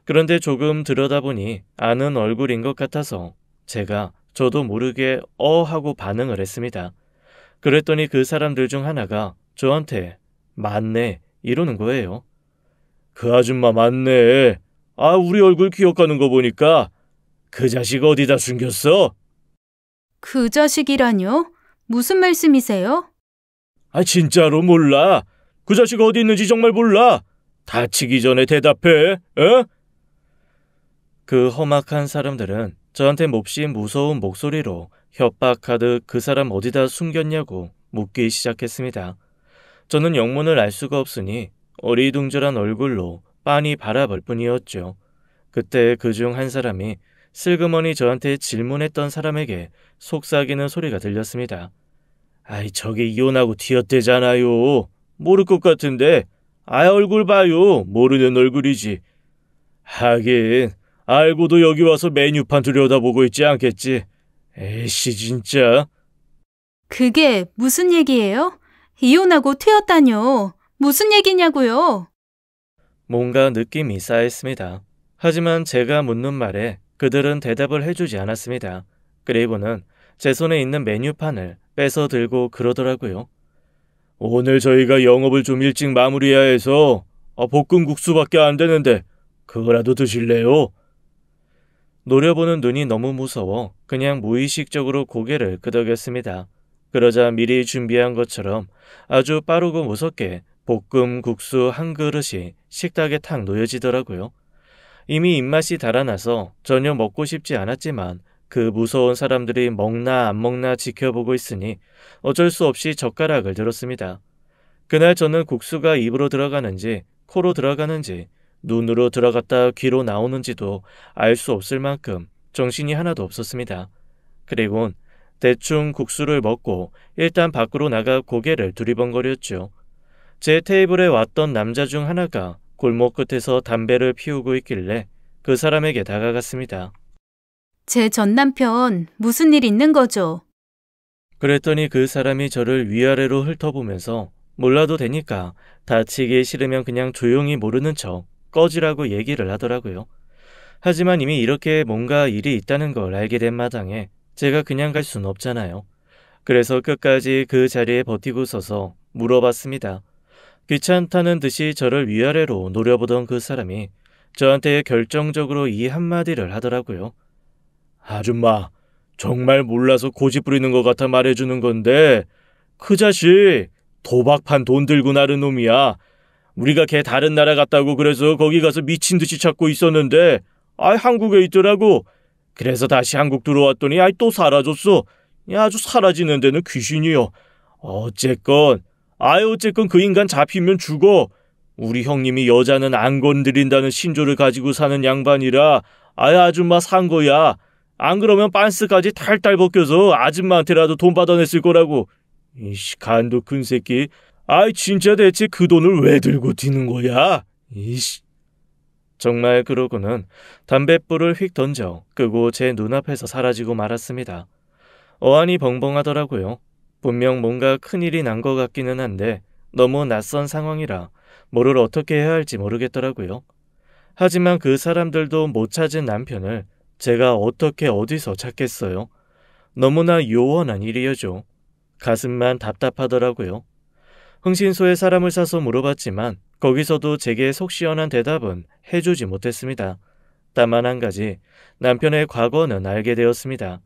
Speaker 1: 그런데 조금 들여다보니 아는 얼굴인 것 같아서 제가 저도 모르게 하고 반응을 했습니다. 그랬더니 그 사람들 중 하나가 저한테 맞네 이러는 거예요. 그 아줌마 맞네. 아, 우리 얼굴 기억하는 거 보니까 그 자식 어디다 숨겼어?
Speaker 2: 그 자식이라뇨? 무슨 말씀이세요?
Speaker 1: 아, 진짜로 몰라. 그 자식 어디 있는지 정말 몰라. 다치기 전에 대답해. 어? 그 험악한 사람들은 저한테 몹시 무서운 목소리로 협박하듯 그 사람 어디다 숨겼냐고 묻기 시작했습니다. 저는 영문을 알 수가 없으니 어리둥절한 얼굴로 빤히 바라볼 뿐이었죠. 그때 그중 한 사람이 슬그머니 저한테 질문했던 사람에게 속삭이는 소리가 들렸습니다. 아이, 저게 이혼하고 튀었대잖아요. 모를 것 같은데. 아이, 얼굴 봐요. 모르는 얼굴이지. 하긴 알고도 여기 와서 메뉴판 들여다보고 있지 않겠지. 에이씨, 진짜.
Speaker 2: 그게 무슨 얘기예요? 이혼하고 튀었다뇨. 무슨 얘기냐고요?
Speaker 1: 뭔가 느낌이 쌓였습니다. 하지만 제가 묻는 말에 그들은 대답을 해주지 않았습니다. 그리고는 제 손에 있는 메뉴판을 뺏어 들고 그러더라고요. 오늘 저희가 영업을 좀 일찍 마무리해야 해서 볶음국수밖에 안 되는데 그거라도 드실래요? 노려보는 눈이 너무 무서워 그냥 무의식적으로 고개를 끄덕였습니다. 그러자 미리 준비한 것처럼 아주 빠르고 무섭게 볶음국수 한 그릇이 식탁에 탁 놓여지더라고요. 이미 입맛이 달아나서 전혀 먹고 싶지 않았지만 그 무서운 사람들이 먹나 안 먹나 지켜보고 있으니 어쩔 수 없이 젓가락을 들었습니다. 그날 저는 국수가 입으로 들어가는지 코로 들어가는지 눈으로 들어갔다 귀로 나오는지도 알 수 없을 만큼 정신이 하나도 없었습니다. 그리곤 대충 국수를 먹고 일단 밖으로 나가 고개를 두리번거렸죠. 제 테이블에 왔던 남자 중 하나가 골목 끝에서 담배를 피우고 있길래 그 사람에게 다가갔습니다.
Speaker 2: 제 전 남편 무슨 일 있는 거죠?
Speaker 1: 그랬더니 그 사람이 저를 위아래로 훑어보면서 몰라도 되니까 다치기 싫으면 그냥 조용히 모르는 척 꺼지라고 얘기를 하더라고요. 하지만 이미 이렇게 뭔가 일이 있다는 걸 알게 된 마당에 제가 그냥 갈 수는 없잖아요. 그래서 끝까지 그 자리에 버티고 서서 물어봤습니다. 귀찮다는 듯이 저를 위아래로 노려보던 그 사람이 저한테 결정적으로 이 한마디를 하더라고요. 아줌마, 정말 몰라서 고집 부리는 것 같아 말해주는 건데 그 자식 도박판 돈 들고 나른 놈이야. 우리가 걔 다른 나라 갔다고 그래서 거기 가서 미친 듯이 찾고 있었는데 한국에 있더라고. 그래서 다시 한국 들어왔더니 또 사라졌어. 아주 사라지는 데는 귀신이요. 어쨌건 그 인간 잡히면 죽어. 우리 형님이 여자는 안 건드린다는 신조를 가지고 사는 양반이라 아줌마 산 거야. 안 그러면 빤스까지 탈탈 벗겨서 아줌마한테라도 돈 받아냈을 거라고. 이씨, 간도 큰 새끼. 진짜 대체 그 돈을 왜 들고 튀는 거야? 이씨. 정말 그러고는 담뱃불을 휙 던져 끄고 제 눈앞에서 사라지고 말았습니다. 어안이 벙벙하더라고요. 분명 뭔가 큰일이 난 것 같기는 한데 너무 낯선 상황이라 뭐를 어떻게 해야 할지 모르겠더라고요. 하지만 그 사람들도 못 찾은 남편을 제가 어떻게 어디서 찾겠어요? 너무나 요원한 일이었죠. 가슴만 답답하더라고요. 흥신소에 사람을 사서 물어봤지만 거기서도 제게 속 시원한 대답은 해주지 못했습니다. 다만 한 가지, 남편의 과거는 알게 되었습니다.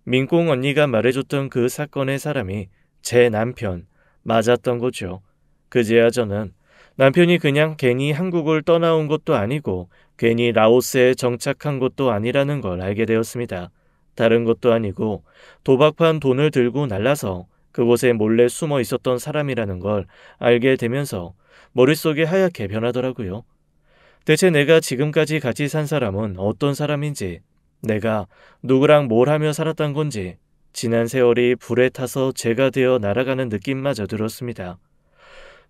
Speaker 1: 민꽁 언니가 말해줬던 그 사건의 사람이 제 남편 맞았던 거죠. 그제야 저는 남편이 그냥 괜히 한국을 떠나온 것도 아니고 괜히 라오스에 정착한 것도 아니라는 걸 알게 되었습니다. 다른 것도 아니고 도박판 돈을 들고 날라서 그곳에 몰래 숨어 있었던 사람이라는 걸 알게 되면서 머릿속이 하얗게 변하더라고요. 대체 내가 지금까지 같이 산 사람은 어떤 사람인지, 내가 누구랑 뭘 하며 살았던 건지, 지난 세월이 불에 타서 재가 되어 날아가는 느낌마저 들었습니다.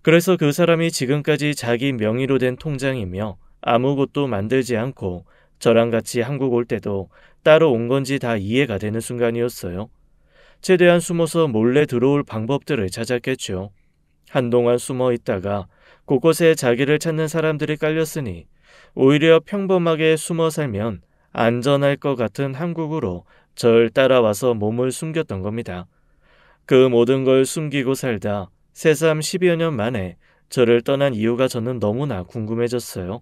Speaker 1: 그래서 그 사람이 지금까지 자기 명의로 된 통장이며 아무것도 만들지 않고 저랑 같이 한국 올 때도 따로 온 건지 다 이해가 되는 순간이었어요. 최대한 숨어서 몰래 들어올 방법들을 찾았겠죠. 한동안 숨어 있다가 곳곳에 자기를 찾는 사람들이 깔렸으니 오히려 평범하게 숨어 살면 안전할 것 같은 한국으로 절 따라와서 몸을 숨겼던 겁니다. 그 모든 걸 숨기고 살다 새삼 10여 년 만에 저를 떠난 이유가 저는 너무나 궁금해졌어요.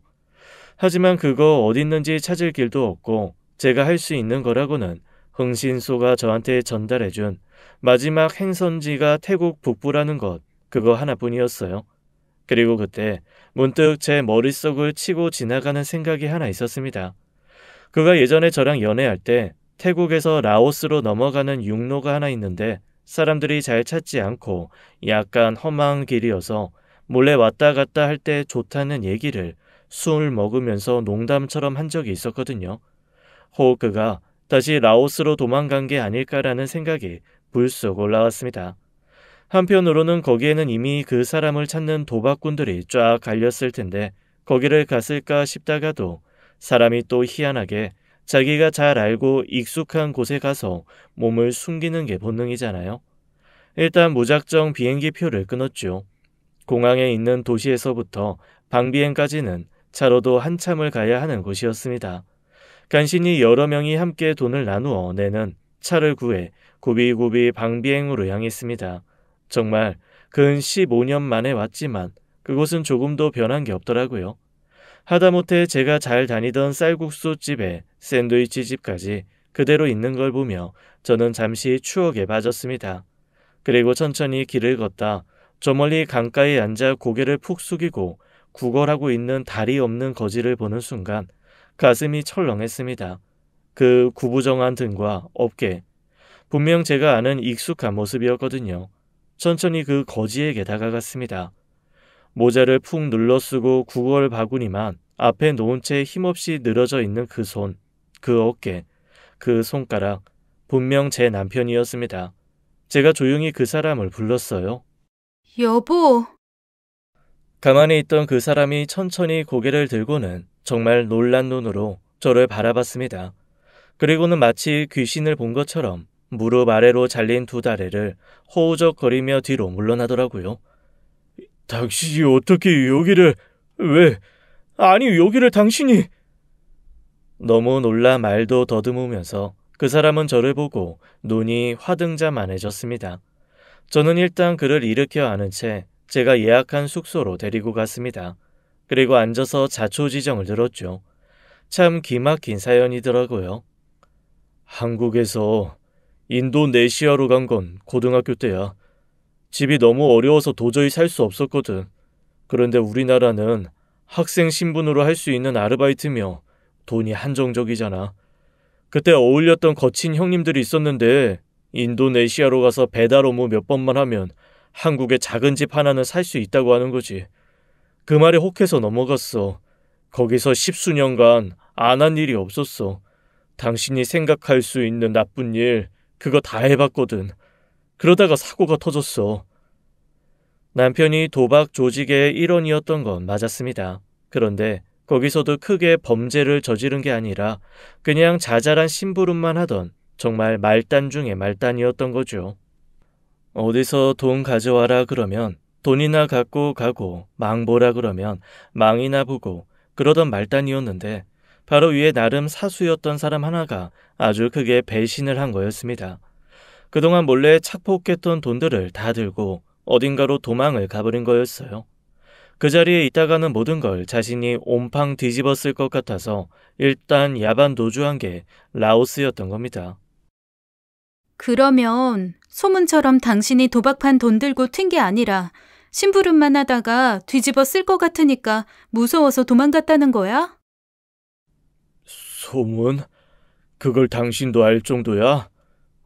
Speaker 1: 하지만 그거 어딨는지 찾을 길도 없고 제가 할 수 있는 거라고는 흥신소가 저한테 전달해준 마지막 행선지가 태국 북부라는 것, 그거 하나뿐이었어요. 그리고 그때 문득 제 머릿속을 치고 지나가는 생각이 하나 있었습니다. 그가 예전에 저랑 연애할 때 태국에서 라오스로 넘어가는 육로가 하나 있는데 사람들이 잘 찾지 않고 약간 험한 길이어서 몰래 왔다 갔다 할 때 좋다는 얘기를 술 먹으면서 농담처럼 한 적이 있었거든요. 혹 그가 다시 라오스로 도망간 게 아닐까라는 생각이 불쑥 올라왔습니다. 한편으로는 거기에는 이미 그 사람을 찾는 도박꾼들이 쫙 갈렸을 텐데 거기를 갔을까 싶다가도 사람이 또 희한하게 자기가 잘 알고 익숙한 곳에 가서 몸을 숨기는 게 본능이잖아요. 일단 무작정 비행기 표를 끊었죠. 공항에 있는 도시에서부터 방비행까지는 차로도 한참을 가야 하는 곳이었습니다. 간신히 여러 명이 함께 돈을 나누어 내는 차를 구해 굽이굽이 방비행으로 향했습니다. 정말 근 15년 만에 왔지만 그곳은 조금도 변한 게 없더라고요. 하다못해 제가 잘 다니던 쌀국수 집에 샌드위치 집까지 그대로 있는 걸 보며 저는 잠시 추억에 빠졌습니다. 그리고 천천히 길을 걷다 저 멀리 강가에 앉아 고개를 푹 숙이고 구걸하고 있는 다리 없는 거지를 보는 순간 가슴이 철렁했습니다. 그 구부정한 등과 어깨, 분명 제가 아는 익숙한 모습이었거든요. 천천히 그 거지에게 다가갔습니다. 모자를 푹 눌러 쓰고 구걸 바구니만 앞에 놓은 채 힘없이 늘어져 있는 그 손, 그 어깨, 그 손가락, 분명 제 남편이었습니다. 제가 조용히 그 사람을 불렀어요.
Speaker 2: 여보.
Speaker 1: 가만히 있던 그 사람이 천천히 고개를 들고는 정말 놀란 눈으로 저를 바라봤습니다. 그리고는 마치 귀신을 본 것처럼 무릎 아래로 잘린 두 다리를 허우적거리며 뒤로 물러나더라고요. 당신이 어떻게 여기를... 왜... 아니 여기를 당신이... 너무 놀라 말도 더듬으면서 그 사람은 저를 보고 눈이 화등자만해졌습니다. 저는 일단 그를 일으켜 안은 채 제가 예약한 숙소로 데리고 갔습니다. 그리고 앉아서 자초지정을 들었죠. 참 기막힌 사연이더라고요. 한국에서 인도네시아로 간 건 고등학교 때야. 집이 너무 어려워서 도저히 살 수 없었거든. 그런데 우리나라는 학생 신분으로 할 수 있는 아르바이트며 돈이 한정적이잖아. 그때 어울렸던 거친 형님들이 있었는데 인도네시아로 가서 배달 업무 몇 번만 하면 한국에 작은 집 하나는 살 수 있다고 하는 거지. 그 말에 혹해서 넘어갔어. 거기서 10수년간 안 한 일이 없었어. 당신이 생각할 수 있는 나쁜 일 그거 다 해봤거든. 그러다가 사고가 터졌어. 남편이 도박 조직의 일원이었던 건 맞았습니다. 그런데 거기서도 크게 범죄를 저지른 게 아니라 그냥 자잘한 심부름만 하던 정말 말단 중에 말단이었던 거죠. 어디서 돈 가져와라 그러면 돈이나 갖고 가고 망보라 그러면 망이나 보고 그러던 말단이었는데 바로 위에 나름 사수였던 사람 하나가 아주 크게 배신을 한 거였습니다. 그동안 몰래 착복했던 돈들을 다 들고 어딘가로 도망을 가버린 거였어요. 그 자리에 있다가는 모든 걸 자신이 옴팡 뒤집었을 것 같아서 일단 야반 도주한 게 라오스였던 겁니다.
Speaker 2: 그러면 소문처럼 당신이 도박판 돈 들고 튄 게 아니라 심부름만 하다가 뒤집어 쓸 것 같으니까 무서워서 도망갔다는 거야?
Speaker 1: 소문? 그걸 당신도 알 정도야?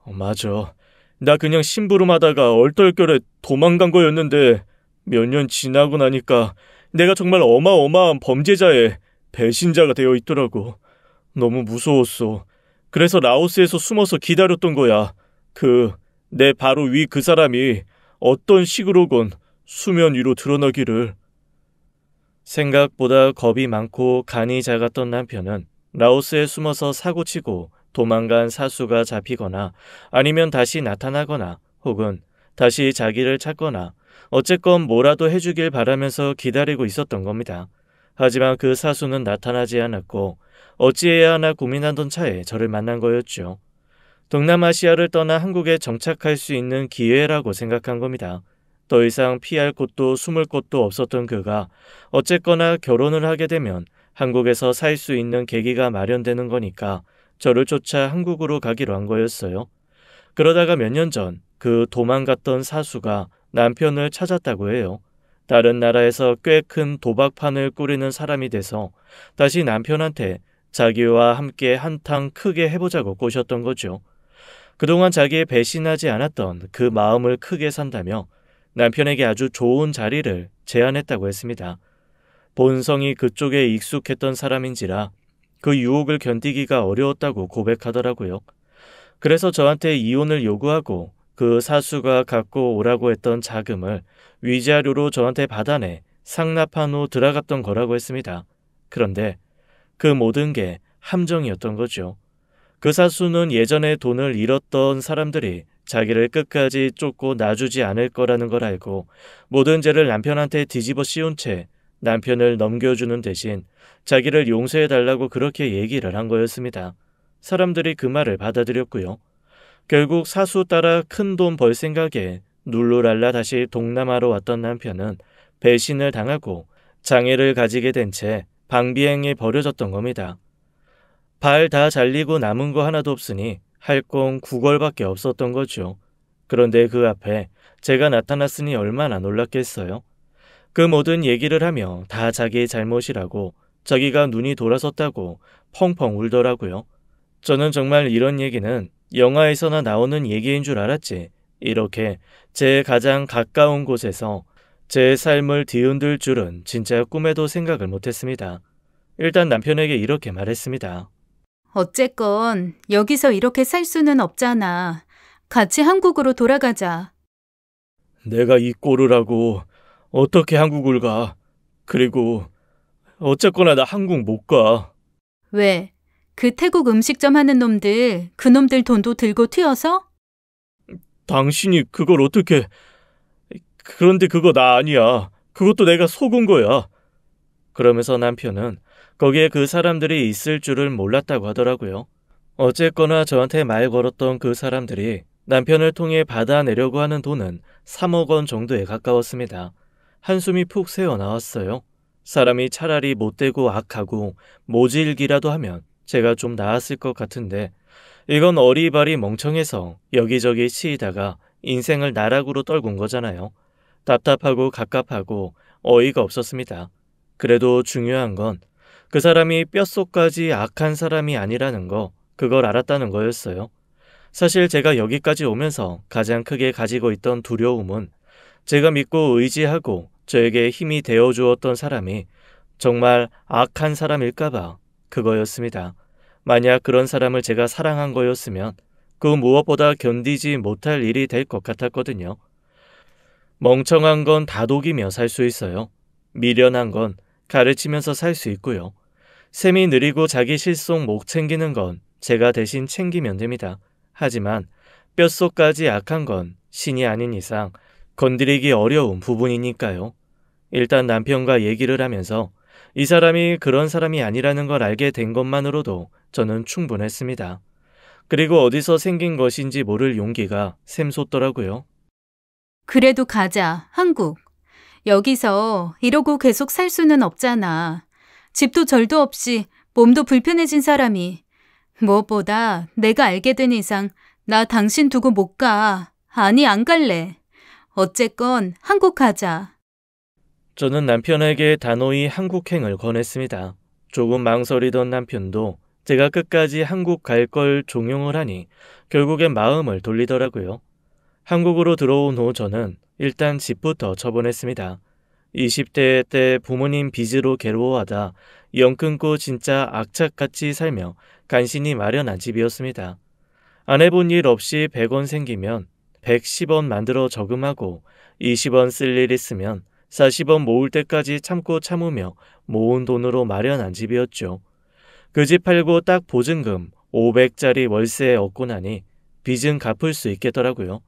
Speaker 1: 맞아. 나 그냥 심부름하다가 얼떨결에 도망간 거였는데 몇 년 지나고 나니까 내가 정말 어마어마한 범죄자의 배신자가 되어 있더라고. 너무 무서웠어. 그래서 라오스에서 숨어서 기다렸던 거야. 내 바로 위 그 사람이 어떤 식으로건 수면 위로 드러나기를. 생각보다 겁이 많고 간이 작았던 남편은 라오스에 숨어서 사고치고 도망간 사수가 잡히거나 아니면 다시 나타나거나 혹은 다시 자기를 찾거나 어쨌건 뭐라도 해주길 바라면서 기다리고 있었던 겁니다. 하지만 그 사수는 나타나지 않았고 어찌해야 하나 고민하던 차에 저를 만난 거였죠. 동남아시아를 떠나 한국에 정착할 수 있는 기회라고 생각한 겁니다. 더 이상 피할 곳도 숨을 곳도 없었던 그가 어쨌거나 결혼을 하게 되면 한국에서 살 수 있는 계기가 마련되는 거니까 저를 쫓아 한국으로 가기로 한 거였어요. 그러다가 몇 년 전 그 도망갔던 사수가 남편을 찾았다고 해요. 다른 나라에서 꽤 큰 도박판을 꾸리는 사람이 돼서 다시 남편한테 자기와 함께 한탕 크게 해보자고 꼬셨던 거죠. 그동안 자기의 배신하지 않았던 그 마음을 크게 산다며 남편에게 아주 좋은 자리를 제안했다고 했습니다. 본성이 그쪽에 익숙했던 사람인지라 그 유혹을 견디기가 어려웠다고 고백하더라고요. 그래서 저한테 이혼을 요구하고 그 사수가 갖고 오라고 했던 자금을 위자료로 저한테 받아내 상납한 후 들어갔던 거라고 했습니다. 그런데 그 모든 게 함정이었던 거죠. 그 사수는 예전에 돈을 잃었던 사람들이 자기를 끝까지 쫓고 놔주지 않을 거라는 걸 알고 모든 죄를 남편한테 뒤집어 씌운 채 남편을 넘겨주는 대신 자기를 용서해달라고 그렇게 얘기를 한 거였습니다. 사람들이 그 말을 받아들였고요. 결국 사수 따라 큰 돈 벌 생각에 룰루랄라 다시 동남아로 왔던 남편은 배신을 당하고 장애를 가지게 된 채 방비행에 버려졌던 겁니다. 발 다 잘리고 남은 거 하나도 없으니 할 건 구걸밖에 없었던 거죠. 그런데 그 앞에 제가 나타났으니 얼마나 놀랐겠어요. 그 모든 얘기를 하며 다 자기의 잘못이라고 자기가 눈이 돌아섰다고 펑펑 울더라고요. 저는 정말 이런 얘기는 영화에서나 나오는 얘기인 줄 알았지 이렇게 제 가장 가까운 곳에서 제 삶을 뒤흔들 줄은 진짜 꿈에도 생각을 못했습니다. 일단 남편에게 이렇게 말했습니다.
Speaker 2: 어쨌건 여기서 이렇게 살 수는 없잖아. 같이 한국으로 돌아가자.
Speaker 1: 내가 이 꼴을 하고 어떻게 한국을 가? 그리고 어쨌거나 나 한국 못 가.
Speaker 2: 왜? 그 태국 음식점 하는 놈들, 그놈들 돈도 들고 튀어서?
Speaker 1: 당신이 그걸 어떻게... 그런데 그거 나 아니야. 그것도 내가 속은 거야. 그러면서 남편은 거기에 그 사람들이 있을 줄을 몰랐다고 하더라고요. 어쨌거나 저한테 말 걸었던 그 사람들이 남편을 통해 받아내려고 하는 돈은 3억 원 정도에 가까웠습니다. 한숨이 푹 새어나왔어요. 사람이 차라리 못되고 악하고 모질기라도 하면 제가 좀 나았을 것 같은데 이건 어리바리 멍청해서 여기저기 치이다가 인생을 나락으로 떨군 거잖아요. 답답하고 갑갑하고 어이가 없었습니다. 그래도 중요한 건 그 사람이 뼛속까지 악한 사람이 아니라는 거, 그걸 알았다는 거였어요. 사실 제가 여기까지 오면서 가장 크게 가지고 있던 두려움은 제가 믿고 의지하고 저에게 힘이 되어주었던 사람이 정말 악한 사람일까봐 그거였습니다. 만약 그런 사람을 제가 사랑한 거였으면 그 무엇보다 견디지 못할 일이 될 것 같았거든요. 멍청한 건 다독이며 살 수 있어요. 미련한 건 가르치면서 살 수 있고요. 셈이 느리고 자기 실속 못 챙기는 건 제가 대신 챙기면 됩니다. 하지만 뼛속까지 악한 건 신이 아닌 이상 건드리기 어려운 부분이니까요. 일단 남편과 얘기를 하면서 이 사람이 그런 사람이 아니라는 걸 알게 된 것만으로도 저는 충분했습니다. 그리고 어디서 생긴 것인지 모를 용기가 샘솟더라고요.
Speaker 2: 그래도 가자, 한국. 여기서 이러고 계속 살 수는 없잖아. 집도 절도 없이 몸도 불편해진 사람이. 무엇보다 내가 알게 된 이상 나 당신 두고 못 가. 아니, 안 갈래. 어쨌건 한국 가자.
Speaker 1: 저는 남편에게 단호히 한국행을 권했습니다. 조금 망설이던 남편도 제가 끝까지 한국 갈 걸 종용을 하니 결국엔 마음을 돌리더라고요. 한국으로 들어온 후 저는 일단 집부터 처분했습니다. 20대 때 부모님 빚으로 괴로워하다 영 끊고 진짜 악착같이 살며 간신히 마련한 집이었습니다. 안 해본 일 없이 100원 생기면 110원 만들어 저금하고 20원 쓸 일 있으면 40원 모을 때까지 참고 참으며 모은 돈으로 마련한 집이었죠. 그 집 팔고 딱 보증금 500짜리 월세 얻고 나니 빚은 갚을 수 있겠더라고요.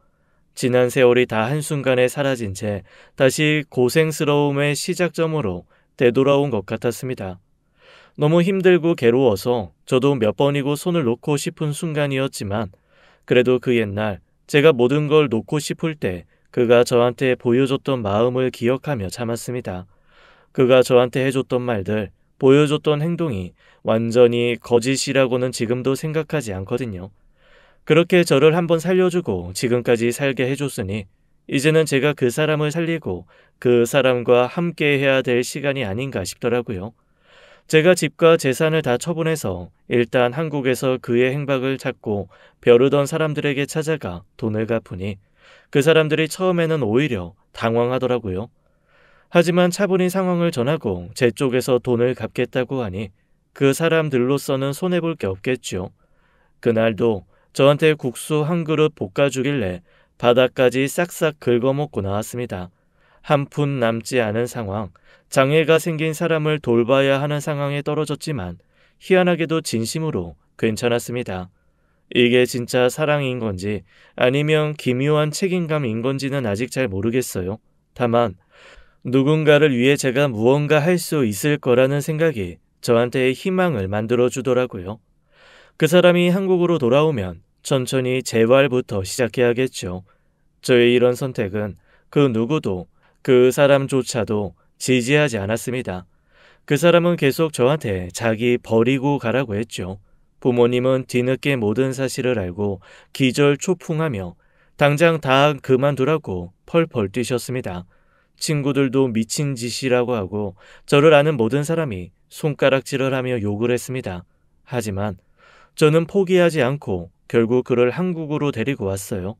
Speaker 1: 지난 세월이 다 한순간에 사라진 채 다시 고생스러움의 시작점으로 되돌아온 것 같았습니다. 너무 힘들고 괴로워서 저도 몇 번이고 손을 놓고 싶은 순간이었지만 그래도 그 옛날 제가 모든 걸 놓고 싶을 때 그가 저한테 보여줬던 마음을 기억하며 참았습니다. 그가 저한테 해줬던 말들, 보여줬던 행동이 완전히 거짓이라고는 지금도 생각하지 않거든요. 그렇게 저를 한번 살려주고 지금까지 살게 해줬으니 이제는 제가 그 사람을 살리고 그 사람과 함께 해야 될 시간이 아닌가 싶더라고요. 제가 집과 재산을 다 처분해서 일단 한국에서 그의 행방을 찾고 벼르던 사람들에게 찾아가 돈을 갚으니 그 사람들이 처음에는 오히려 당황하더라고요. 하지만 차분히 상황을 전하고 제 쪽에서 돈을 갚겠다고 하니 그 사람들로서는 손해볼 게 없겠죠. 그날도 저한테 국수 한 그릇 볶아주길래 바닥까지 싹싹 긁어먹고 나왔습니다. 한 푼 남지 않은 상황, 장애가 생긴 사람을 돌봐야 하는 상황에 떨어졌지만 희한하게도 진심으로 괜찮았습니다. 이게 진짜 사랑인 건지 아니면 기묘한 책임감인 건지는 아직 잘 모르겠어요. 다만 누군가를 위해 제가 무언가 할 수 있을 거라는 생각이 저한테의 희망을 만들어주더라고요. 그 사람이 한국으로 돌아오면 천천히 재활부터 시작해야겠죠. 저의 이런 선택은 그 누구도 그 사람조차도 지지하지 않았습니다. 그 사람은 계속 저한테 자기 버리고 가라고 했죠. 부모님은 뒤늦게 모든 사실을 알고 기절초풍하며 당장 다 그만두라고 펄펄 뛰셨습니다. 친구들도 미친 짓이라고 하고 저를 아는 모든 사람이 손가락질을 하며 욕을 했습니다. 하지만 저는 포기하지 않고 결국 그를 한국으로 데리고 왔어요.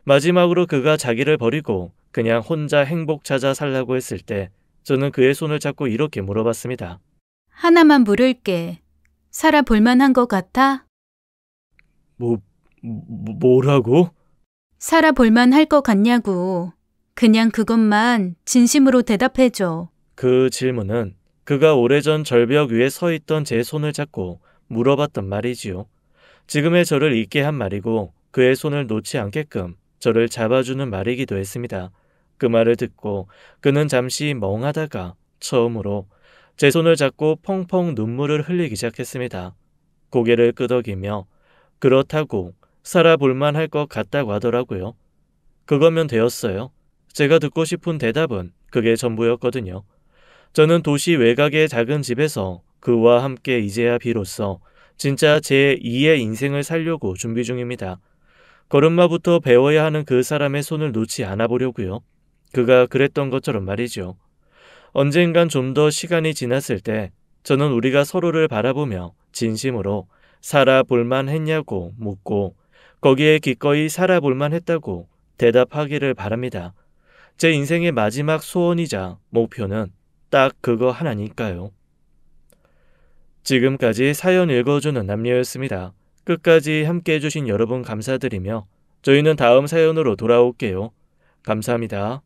Speaker 1: 마지막으로 그가 자기를 버리고 그냥 혼자 행복 찾아 살라고 했을 때 저는 그의 손을 잡고 이렇게 물어봤습니다.
Speaker 2: 하나만 물을게. 살아볼만한 것 같아?
Speaker 1: 뭐라고?
Speaker 2: 살아볼만할 것 같냐고. 그냥 그것만 진심으로 대답해줘.
Speaker 1: 그 질문은 그가 오래전 절벽 위에 서 있던 제 손을 잡고 물어봤던 말이지요. 지금의 저를 잊게 한 말이고 그의 손을 놓지 않게끔 저를 잡아주는 말이기도 했습니다. 그 말을 듣고 그는 잠시 멍하다가 처음으로 제 손을 잡고 펑펑 눈물을 흘리기 시작했습니다. 고개를 끄덕이며 그렇다고 살아볼만 할 것 같다고 하더라고요. 그거면 되었어요. 제가 듣고 싶은 대답은 그게 전부였거든요. 저는 도시 외곽의 작은 집에서 그와 함께 이제야 비로소 진짜 제 2의 인생을 살려고 준비 중입니다. 걸음마부터 배워야 하는 그 사람의 손을 놓지 않아 보려고요. 그가 그랬던 것처럼 말이죠. 언젠간 좀 더 시간이 지났을 때 저는 우리가 서로를 바라보며 진심으로 살아볼만 했냐고 묻고 거기에 기꺼이 살아볼만 했다고 대답하기를 바랍니다. 제 인생의 마지막 소원이자 목표는 딱 그거 하나니까요. 지금까지 사연 읽어주는 남녀였습니다. 끝까지 함께 해주신 여러분 감사드리며 저희는 다음 사연으로 돌아올게요. 감사합니다.